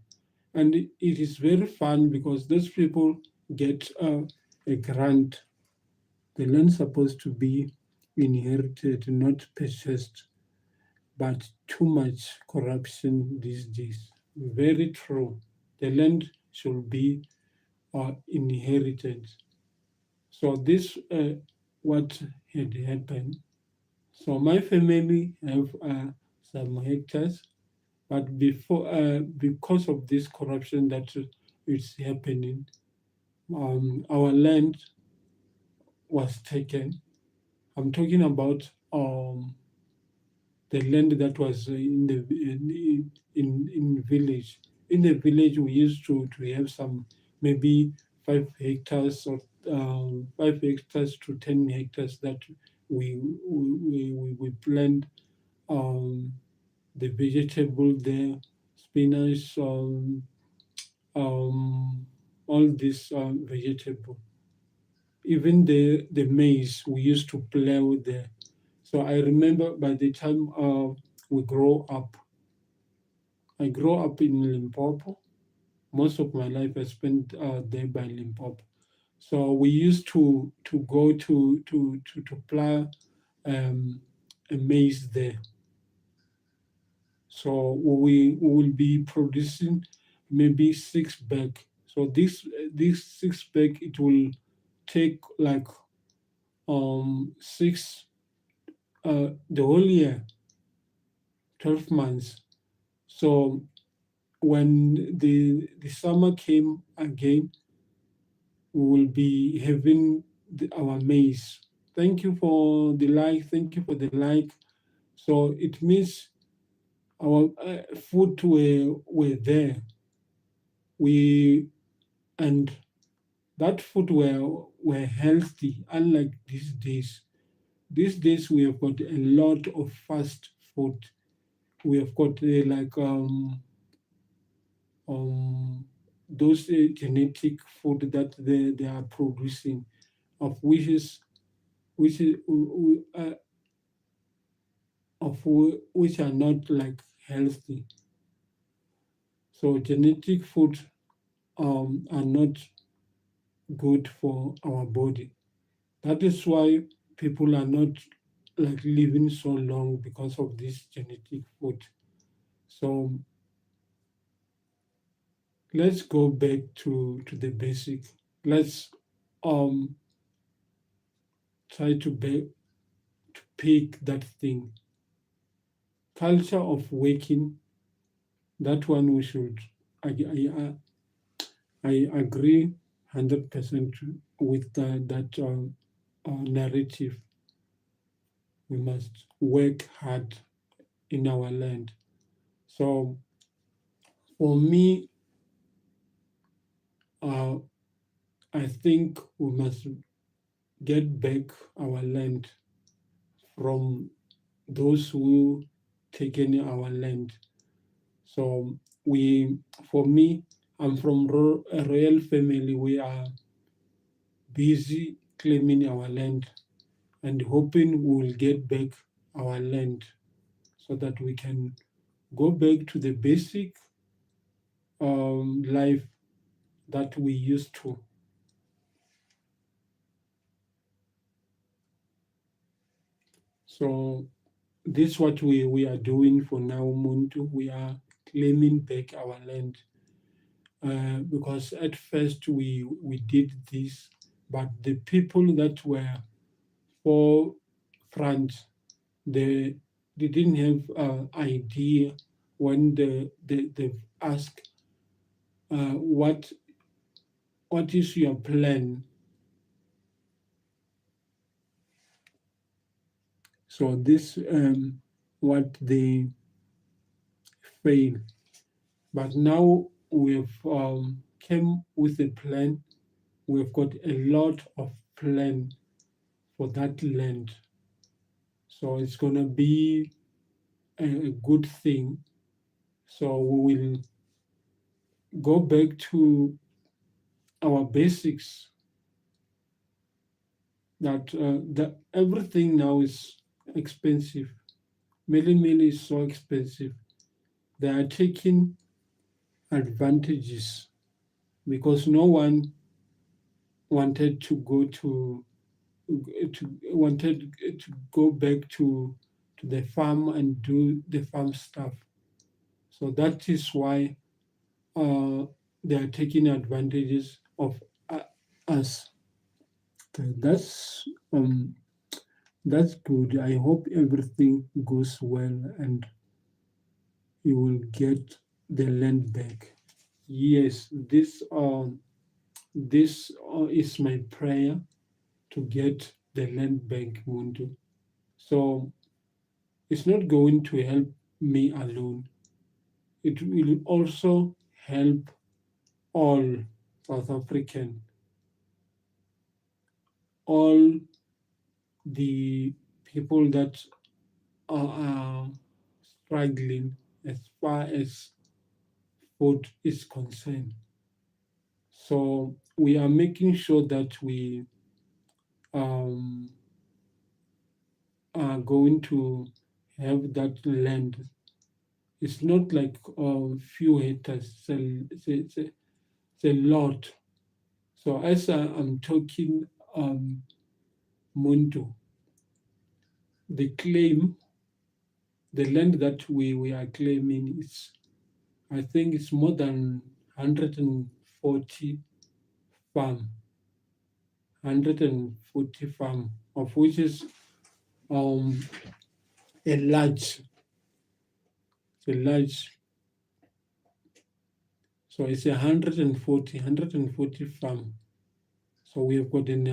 And it is very fun because those people get a grant. The land supposed to be inherited, not purchased, but too much corruption these days. Very true. The land should be inherited. So this what had happened. So my family have some hectares, but because of this corruption that is happening, our land was taken. I'm talking about the land that was in village. In the village, we used to have some maybe 5 hectares or 5 hectares to 10 hectares that we plant um, the vegetable there, spinach, um, all this vegetable. Even the maize we used to plow there. So I remember by the time we grow up, I grew up in Limpopo. Most of my life I spent there by Limpopo. So we used to go to plow a maize there. So we will be producing maybe 6 bag. So this 6 bag, it will take like six the whole year, 12 months. So when the summer came again, we will be having our maize. Thank you for the like. Thank you for the like. So it means our food were there. We and that food were healthy, unlike these days. These days we have got a lot of fast food. We have got um, those genetic food that they are producing, of which are not like healthy. So genetic food are not good for our body. That is why people are not like living so long because of this genetic food. So let's go back to the basic. Let's um try to pick that thing. Culture of waking, that one we should. I agree 100% with that narrative. We must work hard in our land. So for me, uh, I think we must get back our land from those who taken our land. So we, for me, I'm from a royal family. We are busy claiming our land and hoping we will get back our land so that we can go back to the basic life that we used to. So this is what we are doing for now, Muntu. We are claiming back our land because at first we did this, but the people that were forefront, they didn't have idea when they ask what is your plan. So this what they fail. But now we've came with a plan. We've got a lot of plan for that land. So it's gonna be a good thing. So we will go back to our basics. That everything now is expensive. Milli is so expensive. They are taking advantages because no one wanted to go to wanted to go back to the farm and do the farm stuff. So that is why uh, they are taking advantages of us. Okay, that's good. I hope everything goes well and you will get the land back. Yes, this is my prayer to get the land back, Mundu. So it's not going to help me alone. It will also help all South African, all the people that are struggling as far as food is concerned. So we are making sure that we um, are going to have that land. It's not like few hectares, it's a lot. So as I'm talking, Muntu, the claim, the land that we are claiming is, I think it's more than 140 farm, 140 farm, of which is um, a large, a large, so it's 140 farm. So we have got an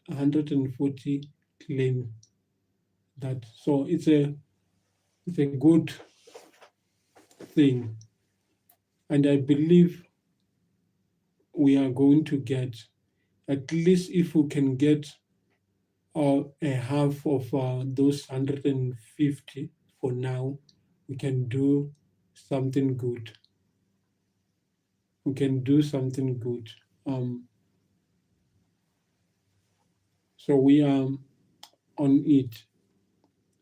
140 claim that. So it's a good thing, and I believe we are going to get, at least if we can get a half of those 150 for now, we can do something good. We can do something good. Um, so we are on it.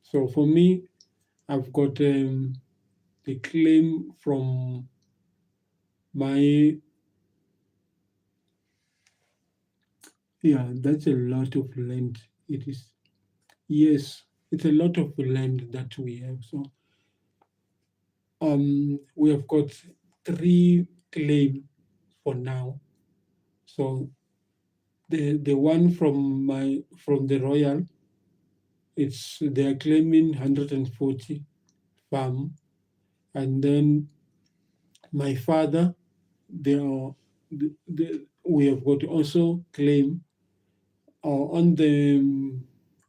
So for me, I've got the claim from my, yeah, that's a lot of land. It is, yes, it's a lot of land that we have. So we have got three claim for now. So the one from the royal, it's they are claiming 140 farm, and then my father, they are we have got also claim on the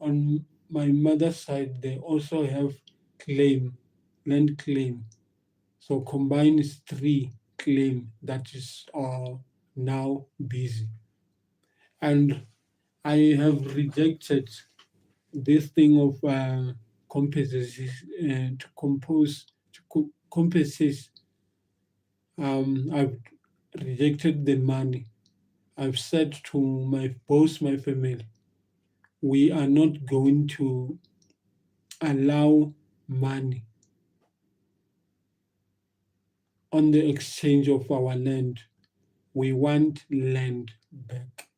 on my mother's side. They also have claim, land claim. So combined is three claim that is now busy, and I have rejected this thing of compensation to compose to compensate. I've rejected the money. I've said to my family, we are not going to allow money on the exchange of our land. We want land back.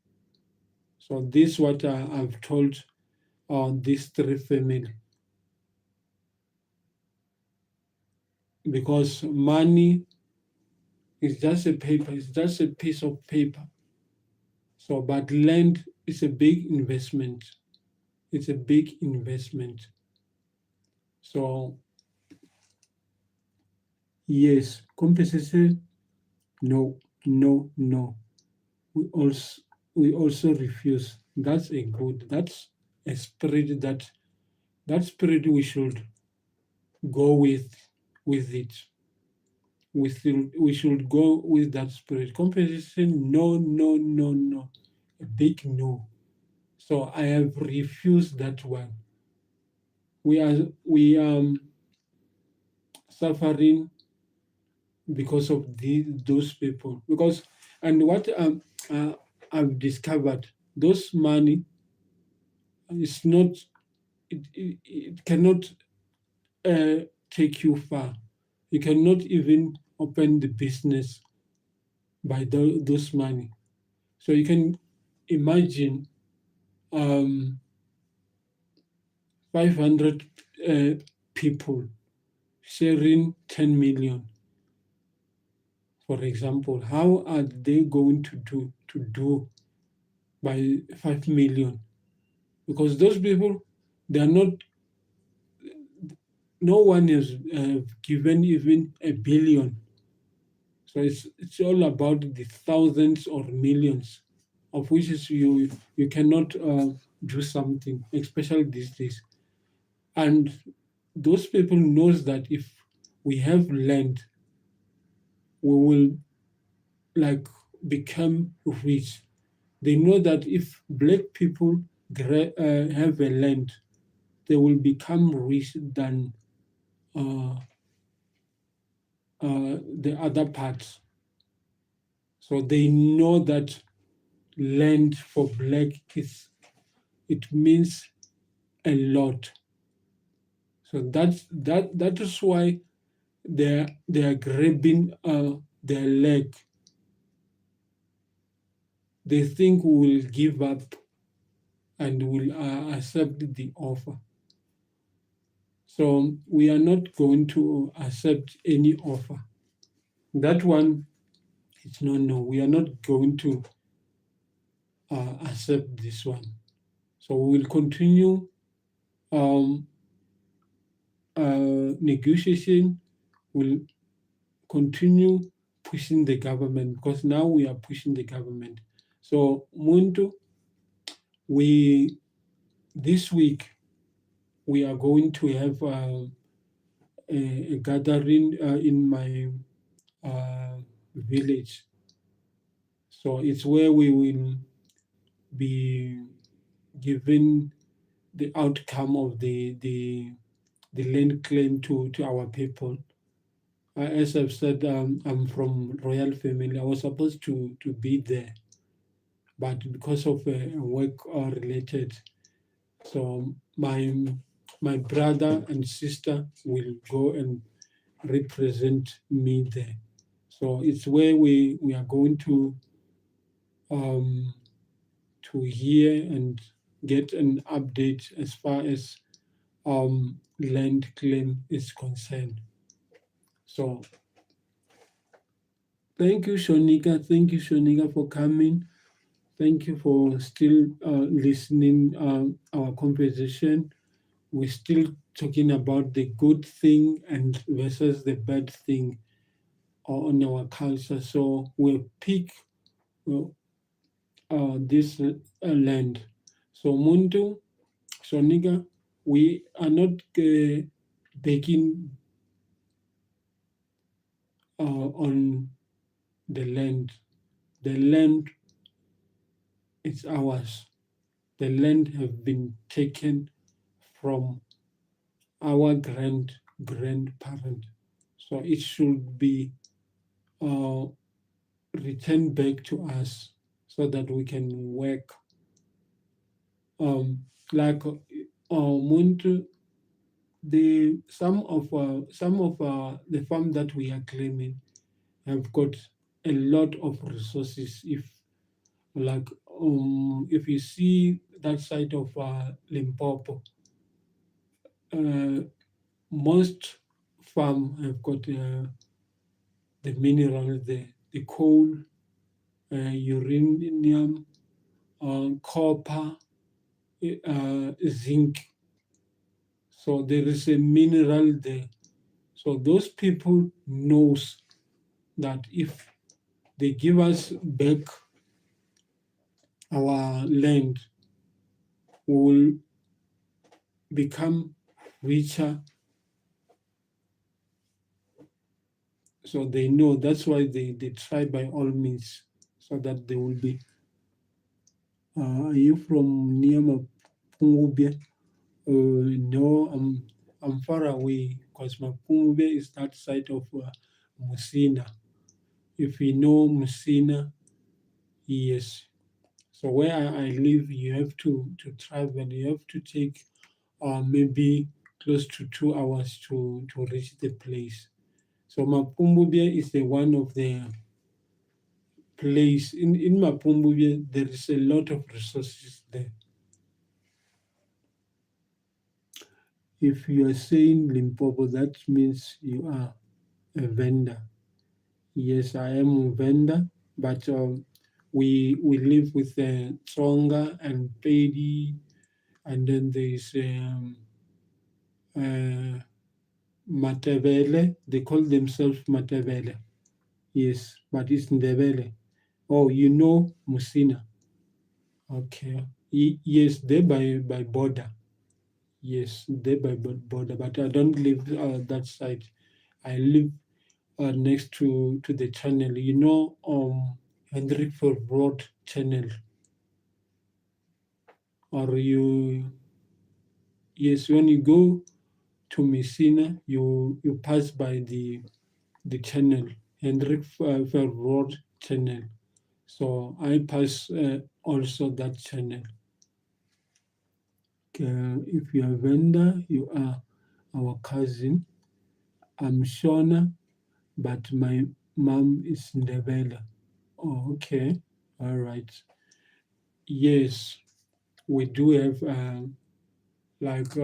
So this is what I've told these three family, because money is just a paper, it's just a piece of paper. So, but land is a big investment. It's a big investment. So, yes, compensation, no, no, no. We also we also refuse. That's a good. That's a spirit that spirit we should go with it. We should go with that spirit. Compensation, no, no, no, no. A big no. So I have refused that one. We are suffering because of those people. Because and what I've discovered, those money is not, it cannot take you far. You cannot even open the business by those money. So you can imagine 500 people sharing 10 million, for example. How are they going to do by 5 million? Because those people, they are not, no one has given even a billion. So it's all about the thousands or millions, of which is you cannot do something, especially these days. And those people knows that if we have land, we will like become rich. They know that if black people have a land, they will become rich than uh, the other parts. So they know that land for black it means a lot. So that is why they are grabbing their leg. They think we will give up and will accept the offer. So we are not going to accept any offer. That one, it's no. We are not going to accept this one. So we will continue um, negotiation. Will continue pushing the government, because now we are pushing the government. So Muntu, we this week we are going to have a gathering in my village. So it's where we will be given the outcome of the land claim to our people. As I've said, I'm from royal family. I was supposed to be there, but because of work related, so my brother and sister will go and represent me there. So it's where we are going um, to hear and get an update as far as land claim is concerned. So thank you, Shonika. Thank you, Shonika, for coming. Thank you for still listening our conversation. We're still talking about the good thing and versus the bad thing on our culture. So we'll pick uh, this land. So Muntu, Shonika, we are not taking on the land. The land is ours. The land have been taken from our grandparent. So it should be uh, returned back to us so that we can work. Like Muntu, the some of the farm that we are claiming have got a lot of resources. Like if you see that side of Limpopo, uh, most farm have got the mineral there, the coal, uranium, copper, zinc. So there is a mineral there. So those people knows that if they give us back our land, we will become richer. So they know that's why they try by all means so that they will be. Are you from near Mapungubia? No, I'm far away because Mapungubia is that side of Musina. If you know Musina, yes. So where I live, you have to travel. You have to take maybe close to 2 hours to reach the place. So Mapumbubia is the one of the place in Mapumbubia. There is a lot of resources there. If you are saying Limpopo, that means you are a vendor. Yes, I am a vendor, but we live with Tsonga and Pedi, and then there's uh, Matebele. They call themselves Matebele. Yes, but it's Ndebele. Oh, you know Musina. Okay. Yes, they by border. Yes, they by border, but I don't live that side. I live next to the channel. You know, Hendrik Road channel, or you yes, when you go to Messina, you pass by the channel, Hendrik Road channel. So I pass also that channel. If you are a vendor, you are our cousin. I'm Shona, but my mom is Ndebele. Oh, okay. All right. Yes, we do have like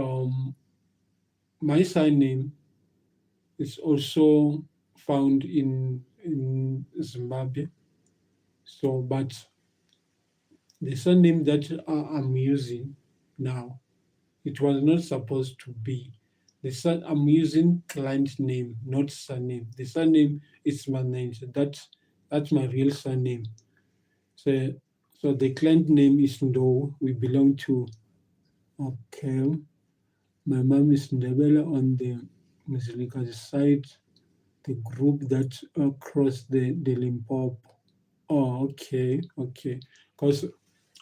my surname is also found in Zimbabwe. So, but the surname that I'm using now, it was not supposed to be. I'm using client name, not surname. The surname is Manenzhe. That's my real surname. So so the client name is Ndou. We belong to okay. My mom is Ndebele on the Mzilika's side, the group that crossed the Limpopo. Oh, okay, okay. Because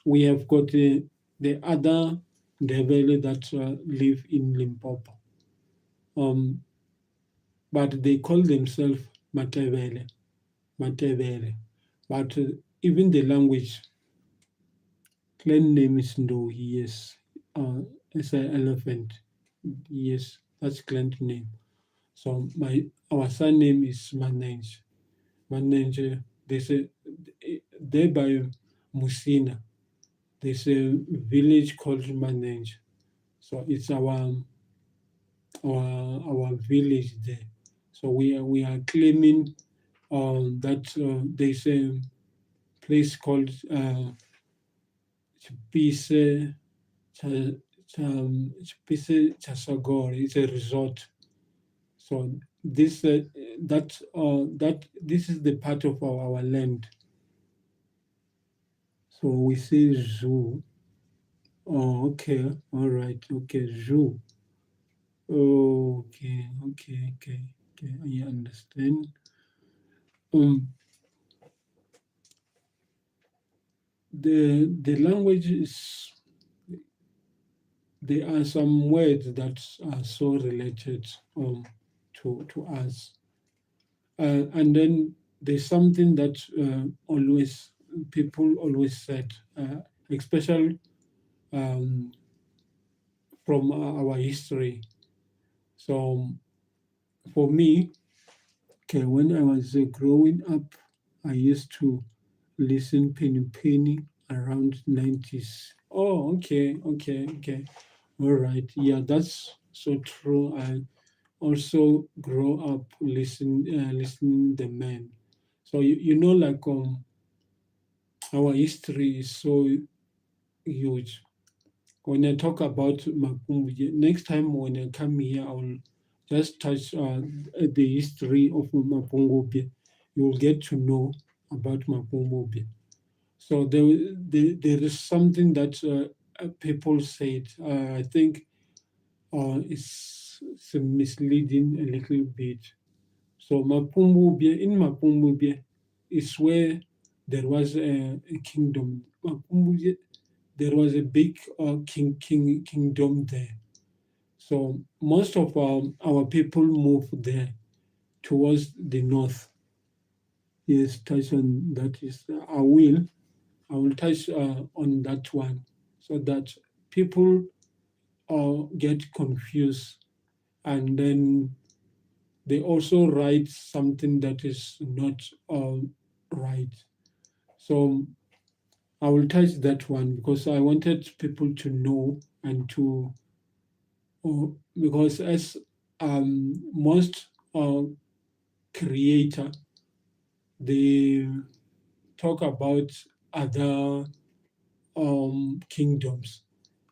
we have got the other Ndebele that live in Limpopo. Um, but they call themselves Matebele, Matebele. But even the language, clan name is Ndou, yes. It's an elephant, yes. That's clan name. So our surname is Manenzhe. Manenzhe. There's a there by Musina. There's a village called Manenzhe. So it's our village there. So we are claiming that there's a place called Chipise Chipise Chasagor. It's a resort. So that this is the part of our land. So we say zoo. Oh, okay, all right, okay, zoo. Oh, okay, okay, okay, okay. I understand. Um, the language is, there are some words that are so related to us, and then there's something that always people always said, especially um, from our history. So for me, okay, when I was growing up, I used to listen Penny Penny around 90s. Oh, okay, okay, okay. All right. Yeah, that's so true. I also grow up listening the men. So you know, like our history is so huge. When I talk about Mapungubwe, next time when I come here, I will just touch the history of Mapungubwe. You will get to know about Mapungubwe. So there is something that people said. I think it's misleading a little bit. So in Mapungubwe is where there was a kingdom. Mapungubwe, there was a big kingdom there. So most of our people moved there towards the north. Yes, touch on that is I will touch on that one so that people get confused, and then they also write something that is not right. So I will touch that one because I wanted people to know and to, because as most creator, they talk about other kingdoms,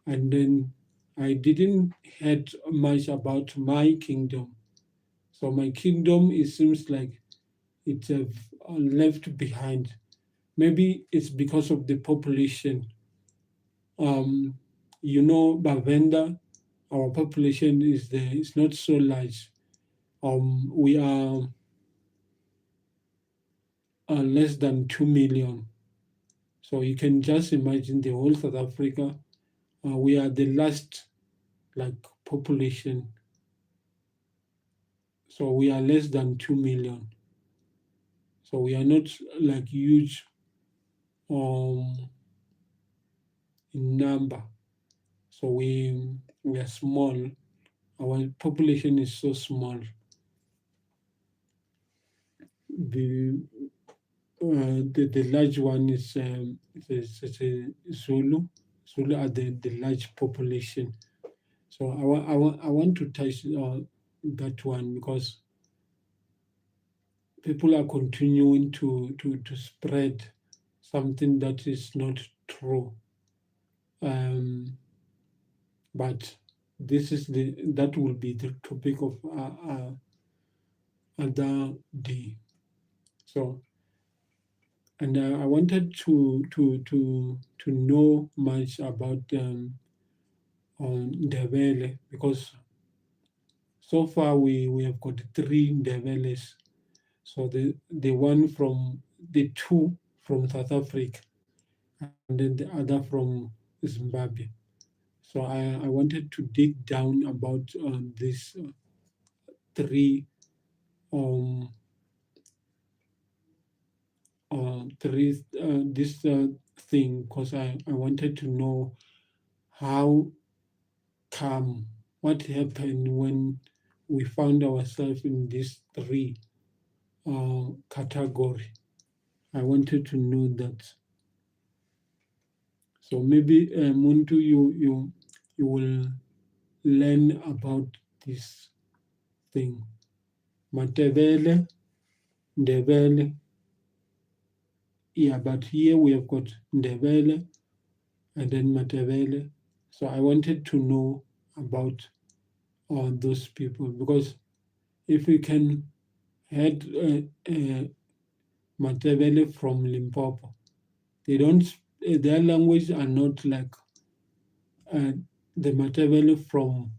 and then I didn't heard much about my kingdom. So my kingdom, it seems like it's left behind. Maybe it's because of the population. Um, Bavenda, our population is there. It's not so large. We are less than 2 million. So you can just imagine the whole South Africa. We are the last like population. So we are less than 2 million. So we are not like huge um, in number. So we are small. Our population is so small. The the large one is it's a Zulu. Zulu are the large population. So I want to touch that one because people are continuing to spread something that is not true. Um, but this is that will be the topic of other day. So, and I wanted to know much about Ndebele because So far, we have got three Ndebeles. So the one from the two from South Africa, and then the other from Zimbabwe. So I wanted to dig down about these three um this thing, because I wanted to know how come, what happened when we found ourselves in this three category. I wanted to know that. So maybe Muntu, you will learn about this thing. Matebele, Ndebele. Yeah, but here we have got Ndebele and then Matebele. So I wanted to know about those people, because if we can had Matebele from Limpopo, they don't, their language are not like uh, the Matebele from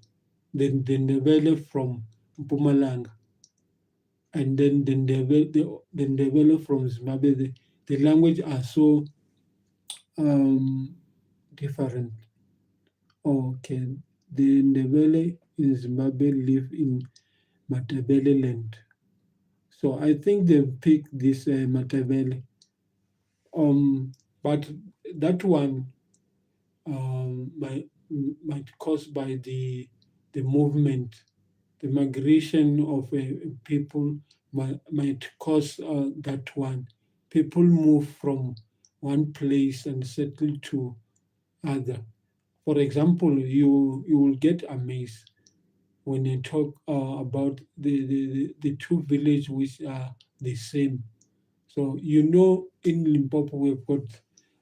the Ndebele from Mpumalanga, and then the Ndebele from Zimbabwe. The language are so different. Okay, the Ndebele in Zimbabwe live in Matabele land. So I think they picked this Matabele. But that one might caused by the movement, the migration of people might cause that one. People move from one place and settle to other. For example, you will get amazed when you talk about the two villages which are the same. So in Limpopo we've got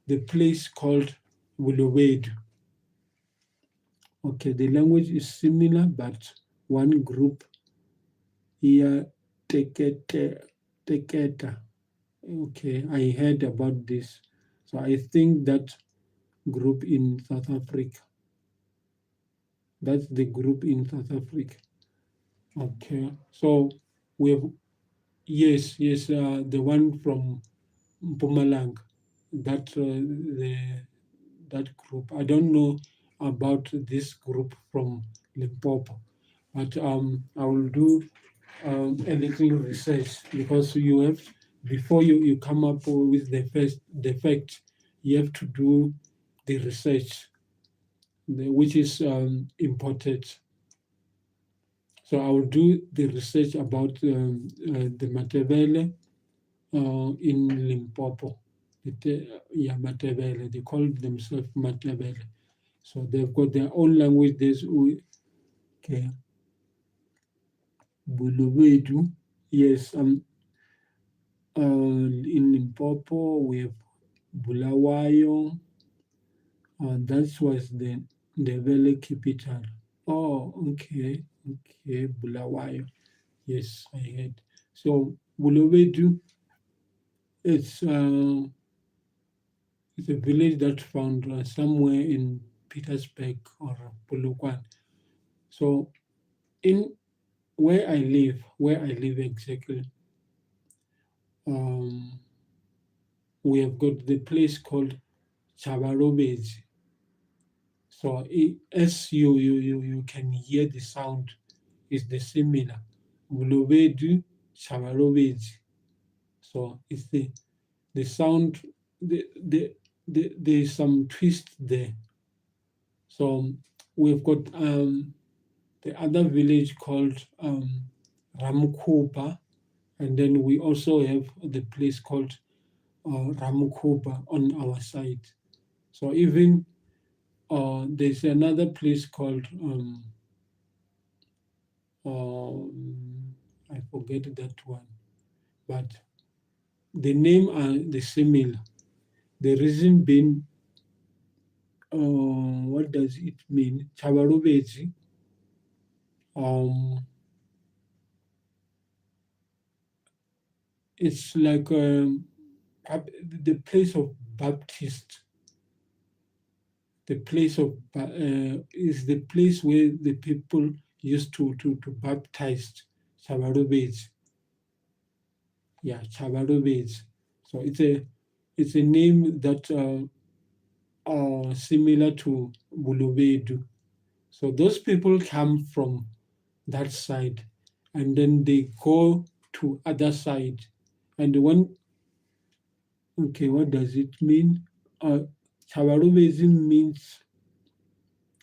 the place called Bulawayo. Okay, the language is similar, but one group here, Teketa. Okay, I heard about this. So I think that group in South Africa. That's the group in South Africa. Okay, so we have, yes, the one from Mpumalanga, that group. I don't know about this group from Limpopo, but I will do a little research, because you have, before you come up with the fact, you have to do the research, which is important. So I will do the research about the Matebele in Limpopo. Yeah, Matebele. They call themselves Matebele. So they've got their own language. There's okay, Bulubedu. Yes, in Limpopo we have Bulawayo. That was the Valley capital. Oh, okay, Bulawayo. Yes, I heard. So Bulubedu, it's uh, it's a village that found somewhere in Petersburg or Polokwane. So in where I live exactly, um, we have got the place called Chabarobezi. So as you can hear the sound, is the similar. Bulobedu, Chabarobezi. So it's the sound, there's some twist there. So we've got the other village called Ramukopa, and then we also have the place called Ramukopa on our side. So even there's another place called I forget that one, but the name are the similar. The reason being, what does it mean? Chabarubezi. Um, it's like the place of Baptist. The place of is the place where the people used to baptize Chabarubes. Yeah, Chabarubes. So it's a name that are similar to Bulubedu. So those people come from that side, and then they go to other side. And when okay, what does it mean? Chabarubism means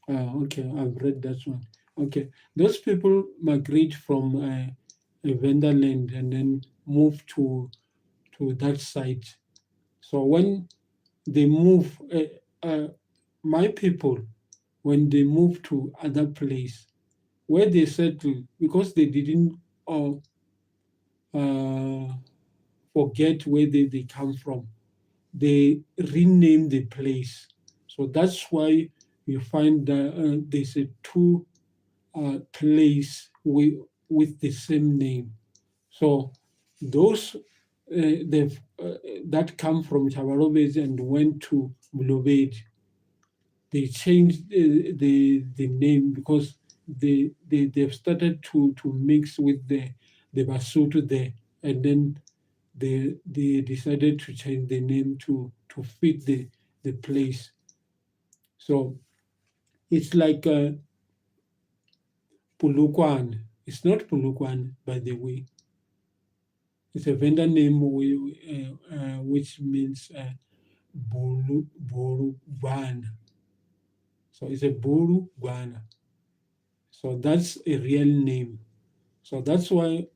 okay, I've read that one. Okay, those people migrate from a vendor land and then move to that site. So when they move, my people, when they move to other place where they settle, because they didn't uh, uh, forget where they come from, they rename the place. So that's why you find that there's a two place with the same name. So those they've that come from Chabarobes and went to Bulobed, they changed the name because they've started to mix with the Basotho there, and then they decided to change the name to fit the place. So it's like Pulukwan. It's not Pulukwan, by the way. It's a vendor name which means Buru Guana. So it's a Buru Guana. So that's a real name. So that's why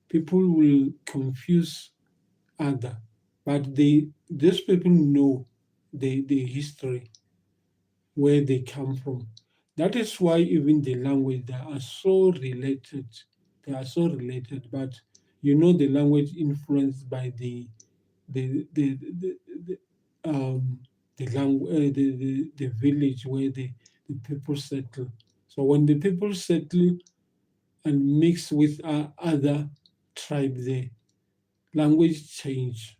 people will confuse other, but these people know the history where they come from. That is why even the language they are so related. They are so related, but the language influenced by the the language the village where the people settle. So when the people settle and mix with other tribe, the language change.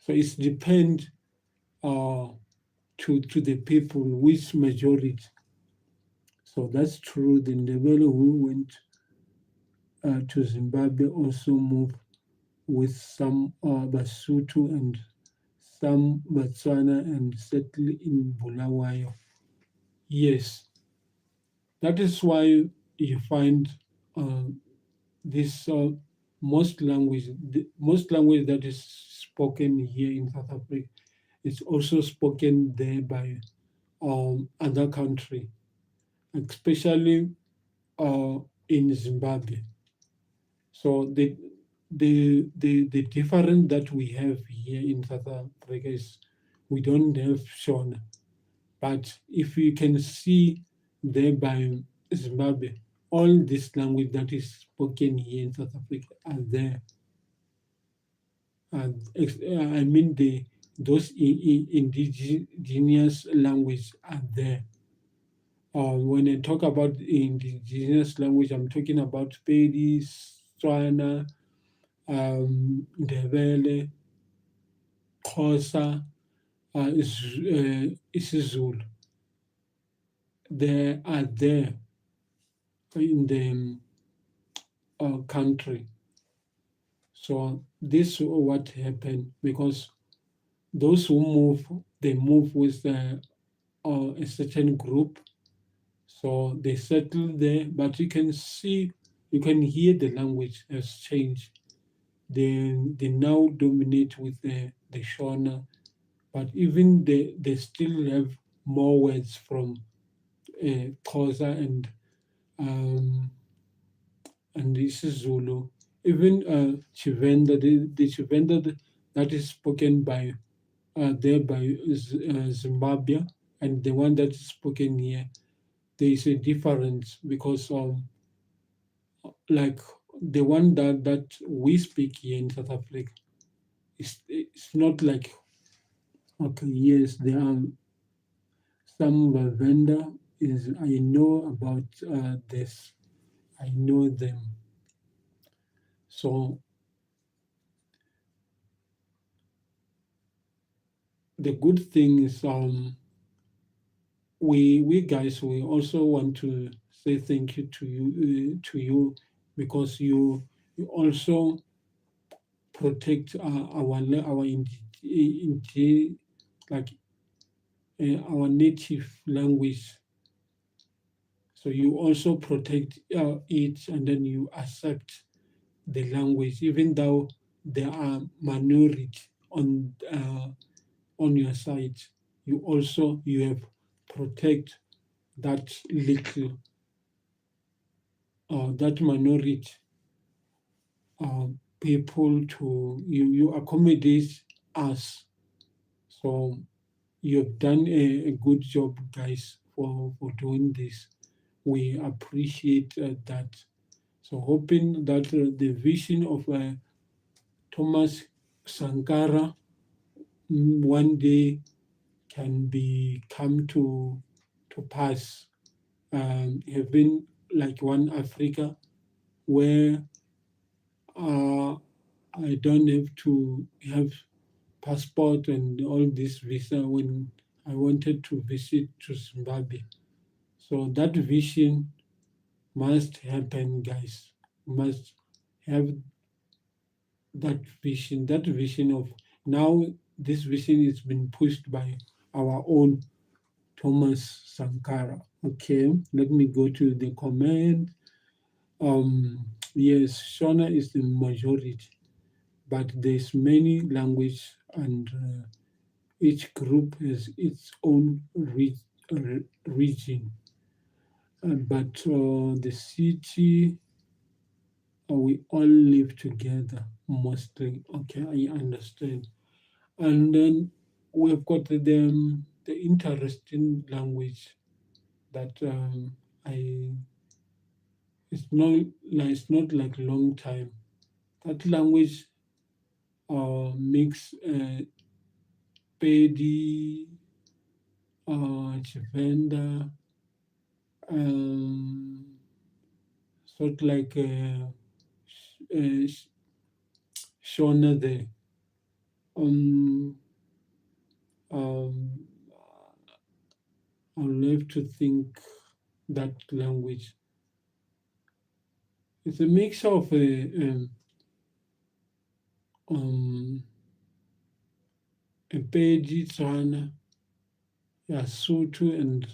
So it's depend uh, to the people which majority. So that's true. The Ndebele who went to Zimbabwe also moved with some Basotho and some Botswana and settled in Bulawayo. Yes, that is why you find uh, this most language that is spoken here in South Africa is also spoken there by other country, especially uh, in Zimbabwe. So the difference that we have here in South Africa is we don't have Shona. But if you can see there by Zimbabwe, all this language that is spoken here in South Africa are there. I mean those indigenous language are there. When I talk about indigenous language, I'm talking about Pedi, Tswana, Ndebele, Xhosa, isiZulu. They are there in the country. So this is what happened because those who move, they move with a certain group. So they settle there, but you can hear the language has changed. They now dominate with the Shona, but even they still have more words from Xhosa um, and this is Zulu. Even Chivenda, the Chivenda that is spoken by there by Zimbabwe and the one that is spoken here, there is a difference because like the one that we speak here in South Africa, it's not like okay, yes, there are some vendor is I know about this, I know them. So the good thing is we guys we also want to say thank you to you because you also protect our like our native language. So you also protect it, and then you accept the language, even though there are minority on your side. You have protect that little that minority uh, people to you accommodate us. So you've done a good job, guys, for doing this. We appreciate that. So hoping that the vision of Thomas Sankara one day can be come to pass. Having like one Africa where uh, I don't have to have passport and all this visa when I wanted to visit to Zimbabwe. So that vision must happen, guys. Must have that vision of now this vision is been pushed by our own Thomas Sankara. Okay, let me go to the comment. Yes, Shona is the majority, but there's many language and each group has its own region. But the city, we all live together mostly. Okay, I understand. And then we've got the interesting language that I it's not like long time. That language makes Pedi, Chivenda, um, sort like Shona there. Um, um, I'll have to think that language. It's a mix of um, a Pedi, Tswana, yeah, Sotho, and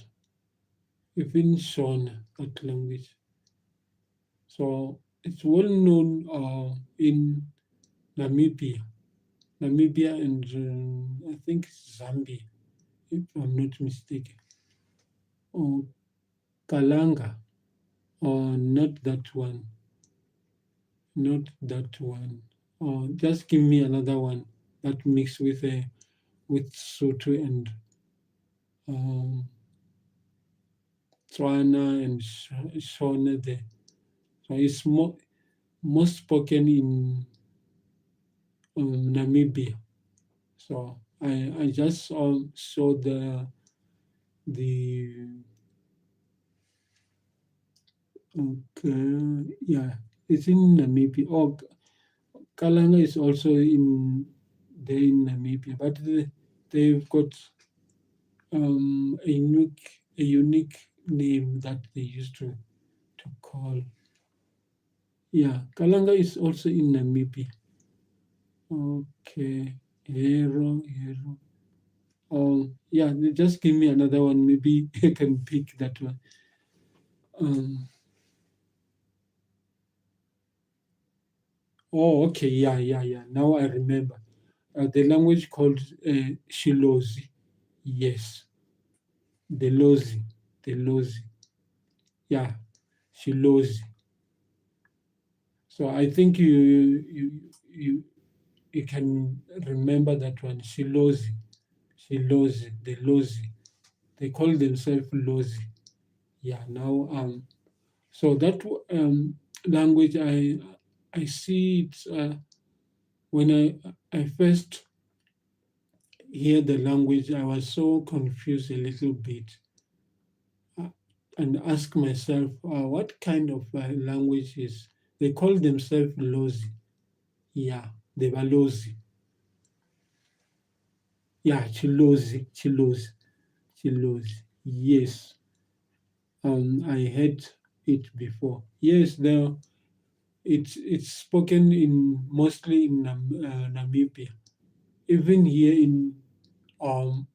even Shona, that language. So it's well known in Namibia, and I think Zambia, if I'm not mistaken. Or Kalanga, or not that one, not that one. Or just give me another one that mix with Soto and um, Tswana and Shona there. So it's most spoken in Namibia. So I just saw the okay, yeah, it's in Namibia. Oh, Kalanga is also in there in Namibia, but they've got a unique name that they used to call. Yeah, Kalanga is also in Namibia. Okay, Hero. Oh, yeah, just give me another one. Maybe I can pick that one. Um, oh, okay, yeah. Now I remember. The language called Shilozi. Yes, the Lozi, the Lozi. Yeah, Shilozi. So I think you can remember that one. Shilozi, the Lozi. They call themselves Lozi. Yeah. Now so that language I see it when I first hear the language, I was so confused a little bit uh, and ask myself, what kind of language is? They call themselves Lozi. Yeah, they were Lozi. Yeah, Chilozi. Yes. I heard. it before. Yes, it's spoken in mostly in Namibia. Even here in um,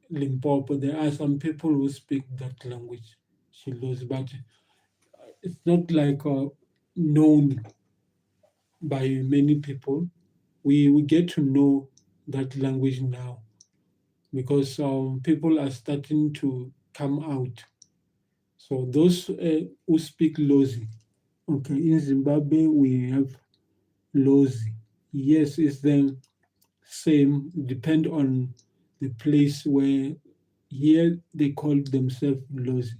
Limpopo, there are some people who speak that language, Shilozi, but it's not like known by many people. We get to know that language now because people are starting to come out. So those who speak Lozi, okay, in Zimbabwe we have Lozi. Yes, it's the same, depend on the place where here they call themselves Lozi.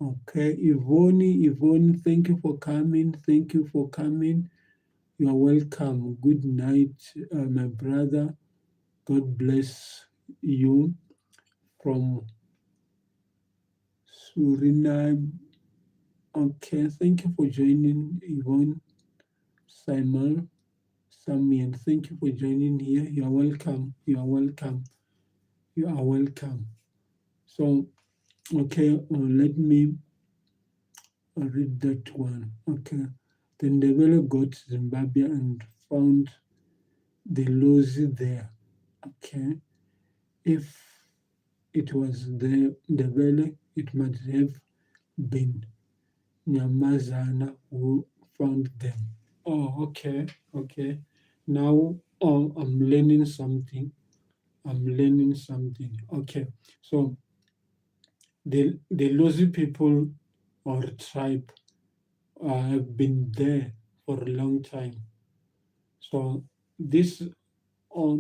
Okay, Yvonne, thank you for coming. Thank you for coming. You are welcome. Good night, my brother. God bless you from Suriname. Okay, thank you for joining, Yvonne, Simon, Samian. Thank you for joining here. You are welcome. You are welcome. You are welcome. So, okay, let me read that one. Okay. The Ndebele got Zimbabwe and found the Lozi there. Okay. If it was the Ndebele, it must have been Nyamazana who found them. Oh, okay, okay. Now I'm learning something. I'm learning something. Okay, so the Lozi people or tribe have been there for a long time. So this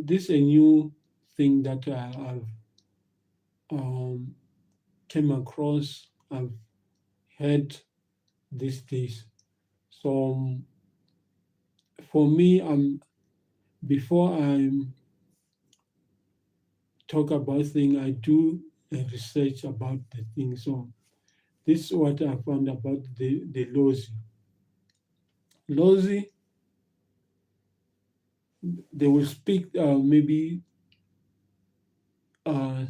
this a new thing that I've um, came across. I've heard these days. So for me, before I talk about thing, I do a research about the thing. So this is what I found about the Lozi. Lozi, they will speak maybe uh,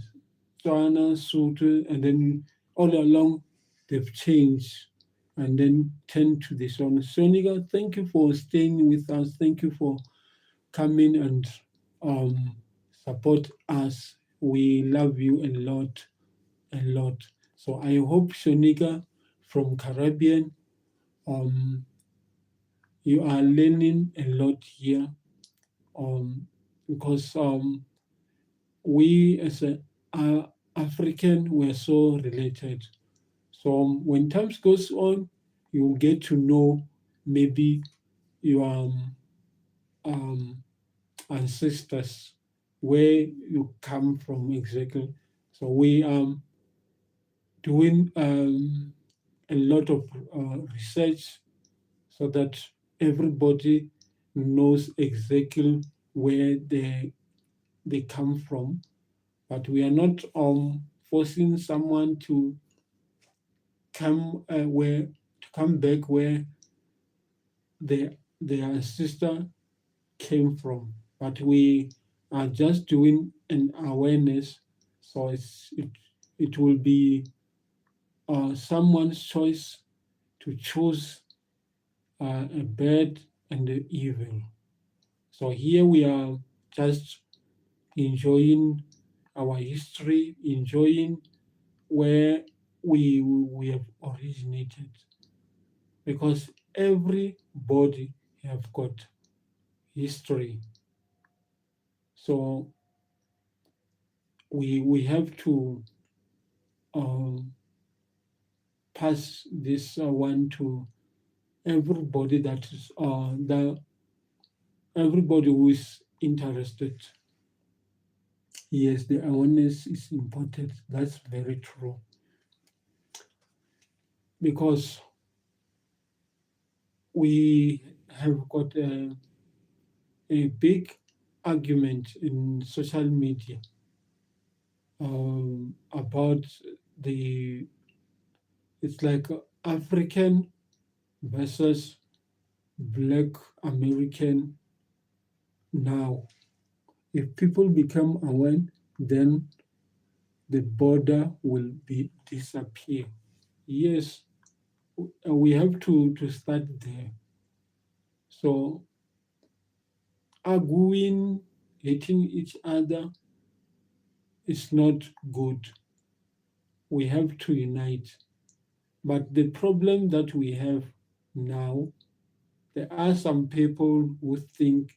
Tswana, Sotho, and then all along they've changed and then turned to the song. Sonika, thank you for staying with us. Thank you for coming and um, support us. We love you a lot, a lot. So I hope Sonika from Caribbean, um, you are learning a lot here because we as a African we're so related. So when times goes on, you get to know maybe your um, ancestors, where you come from exactly. So we doing a lot of research so that everybody knows exactly where they come from. But we are not forcing someone to come back where their sister came from. But we are just doing an awareness, so it will be someone's choice to choose a bad and the evil. So here we are just enjoying our history, enjoying where we have originated, because everybody have got history. So we have to um, pass this one to everybody that is everybody who is interested. Yes, the awareness is important. That's very true because we have got a big argument in social media about the it's like African versus Black American now. If people become aware, then the border will be disappear. Yes, we have to start there. So arguing, hating each other is not good. We have to unite. But the problem that we have now, there are some people who think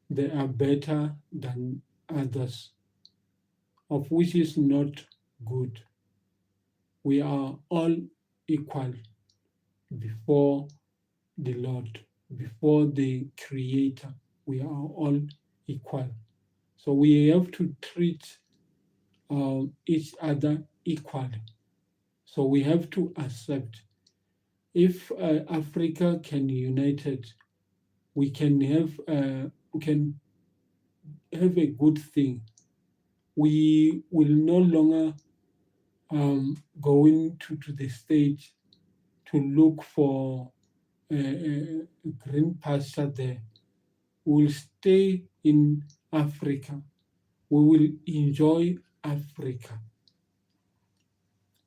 they are better than others, of which is not good. We are all equal before the Lord, before the Creator. We are all equal. So we have to treat each other equally. So we have to accept if Africa can unite it, we can have a good thing. We will no longer go into the stage to look for a green pasture there. We will stay in Africa. We will enjoy Africa.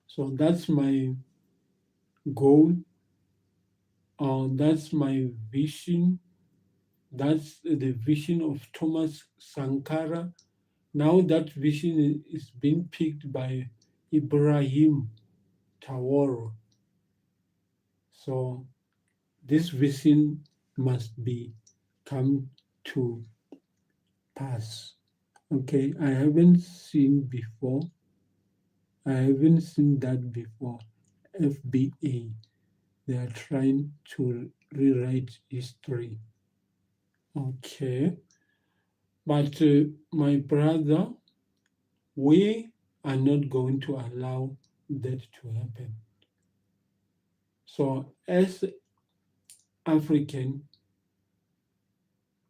So that's my goal. That's my vision. That's the vision of Thomas Sankara. Now that vision is being picked by Ibrahim Traore. So this vision must be come to pass. Okay, I haven't seen before. I haven't seen that before. FBA, they are trying to rewrite history. Okay, but my brother, we are not going to allow that to happen. So as African,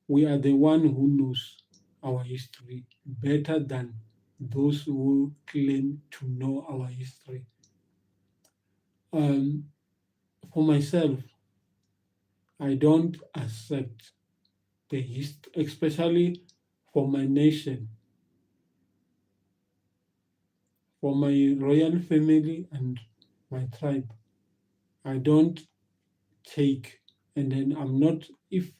we are the one who knows our history better than those who claim to know our history. For myself, I don't accept the history, especially for my nation, for my royal family and my tribe. I don't take, and then I'm not, if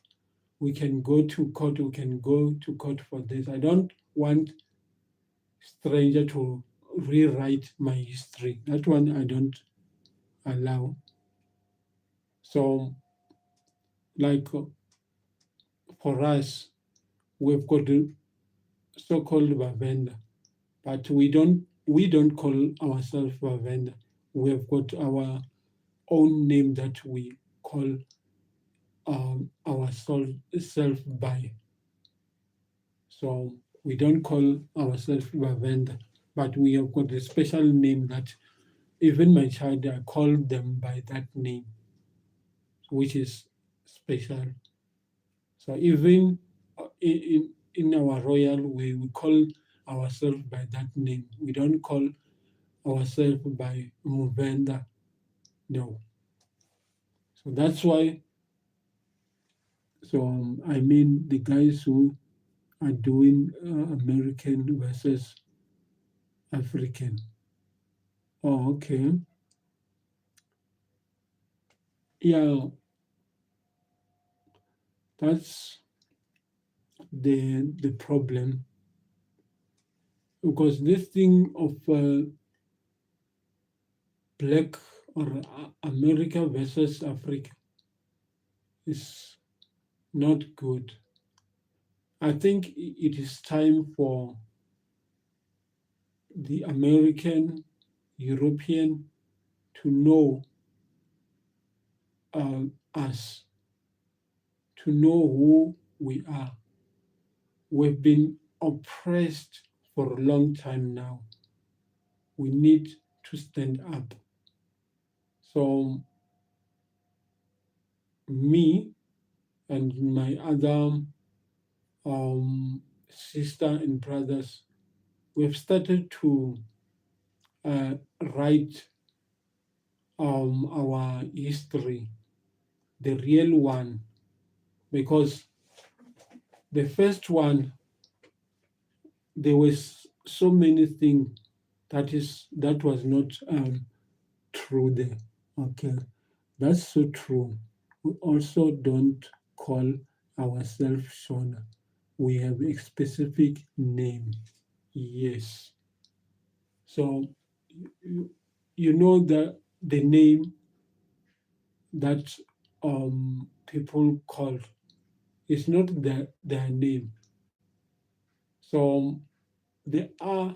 we can go to court, we can go to court for this. I don't want stranger to rewrite my history. That one I don't allow. So, like for us, we've got the so-called Bavenda, but we don't call ourselves Bavenda. We have got our own name that we call ourselves by. So we don't call ourselves Bavenda, but we have got a special name that even my child, I call them by that name, which is special. So even in our royal way, we call ourselves by that name. We don't call ourselves by Muvenda. No. So that's why. So I mean, the guys who are doing American versus African. Oh, okay. Yeah, that's the problem, because this thing of black or America versus Africa is not good. I think it is time for the American, European to know us, to know who we are. We've been oppressed for a long time now. We need to stand up. So me and my other sister and brothers, we've started to write our history, the real one, because the first one, there was so many things that was not true there. Okay, That's so true. We also don't call ourselves Shona. We have a specific name. Yes. So you, you know the name that people call is not their name. So there are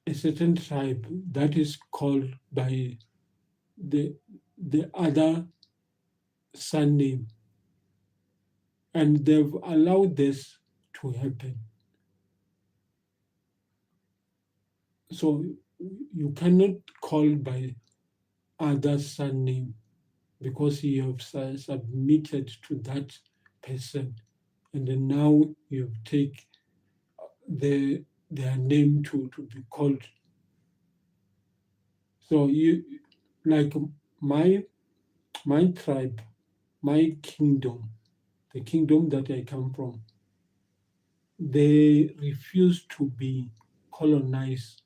a certain tribe that is called by the the other surname, and they've allowed this to happen. So you cannot call by other surname because you have submitted to that person, and then now you take their name to be called. So you like my my tribe, my kingdom, the kingdom that I come from, they refuse to be colonized.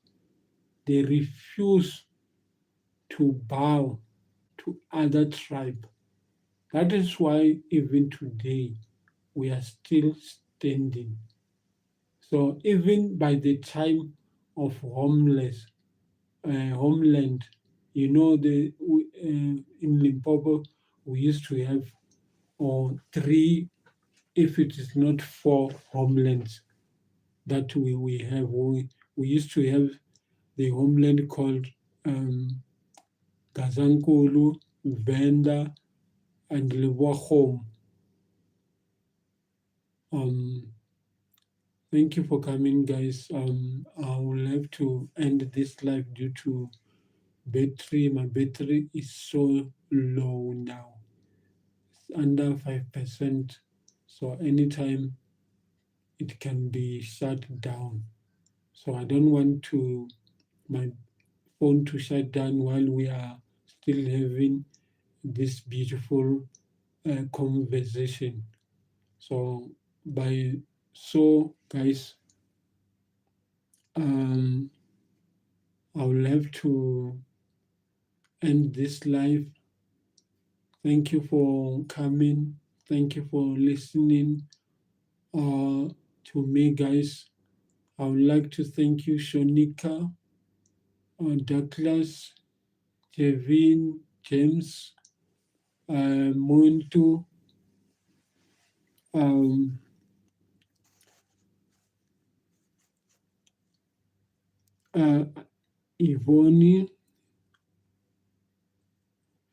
They refuse to bow to other tribe. That is why even today we are still standing. So even by the time of homeland, in Limpopo we used to have three, if it is not four homelands that we have. We used to have the homeland called um, Gazankulu, Venda, and Lebochum. Um, Thank you for coming, guys. I will have to end this live due to battery. My battery is so low now. It's under 5%. So anytime it can be shut down. So I don't want to my phone to shut down while we are still having this beautiful conversation. So by guys, um, I will have to end this live. Thank you for coming. Thank you for listening to me, guys. I would like to thank you, Shonika, Douglas, Kevin, James, Muntu, um, uh, Ivoni.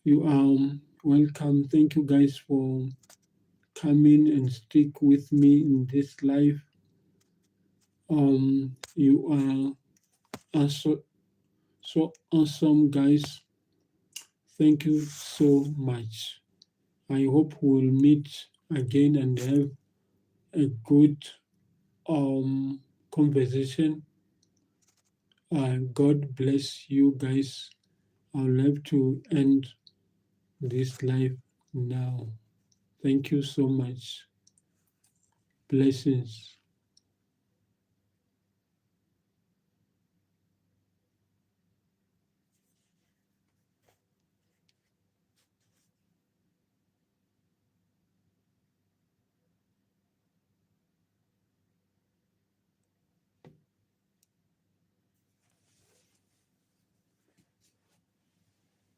You are welcome. Thank you, guys, for coming and stick with me in this live. You are so awesome, guys. Thank you so much. I hope we'll meet again and have a good conversation. God bless you guys. I'll have to end this live now. Thank you so much. Blessings.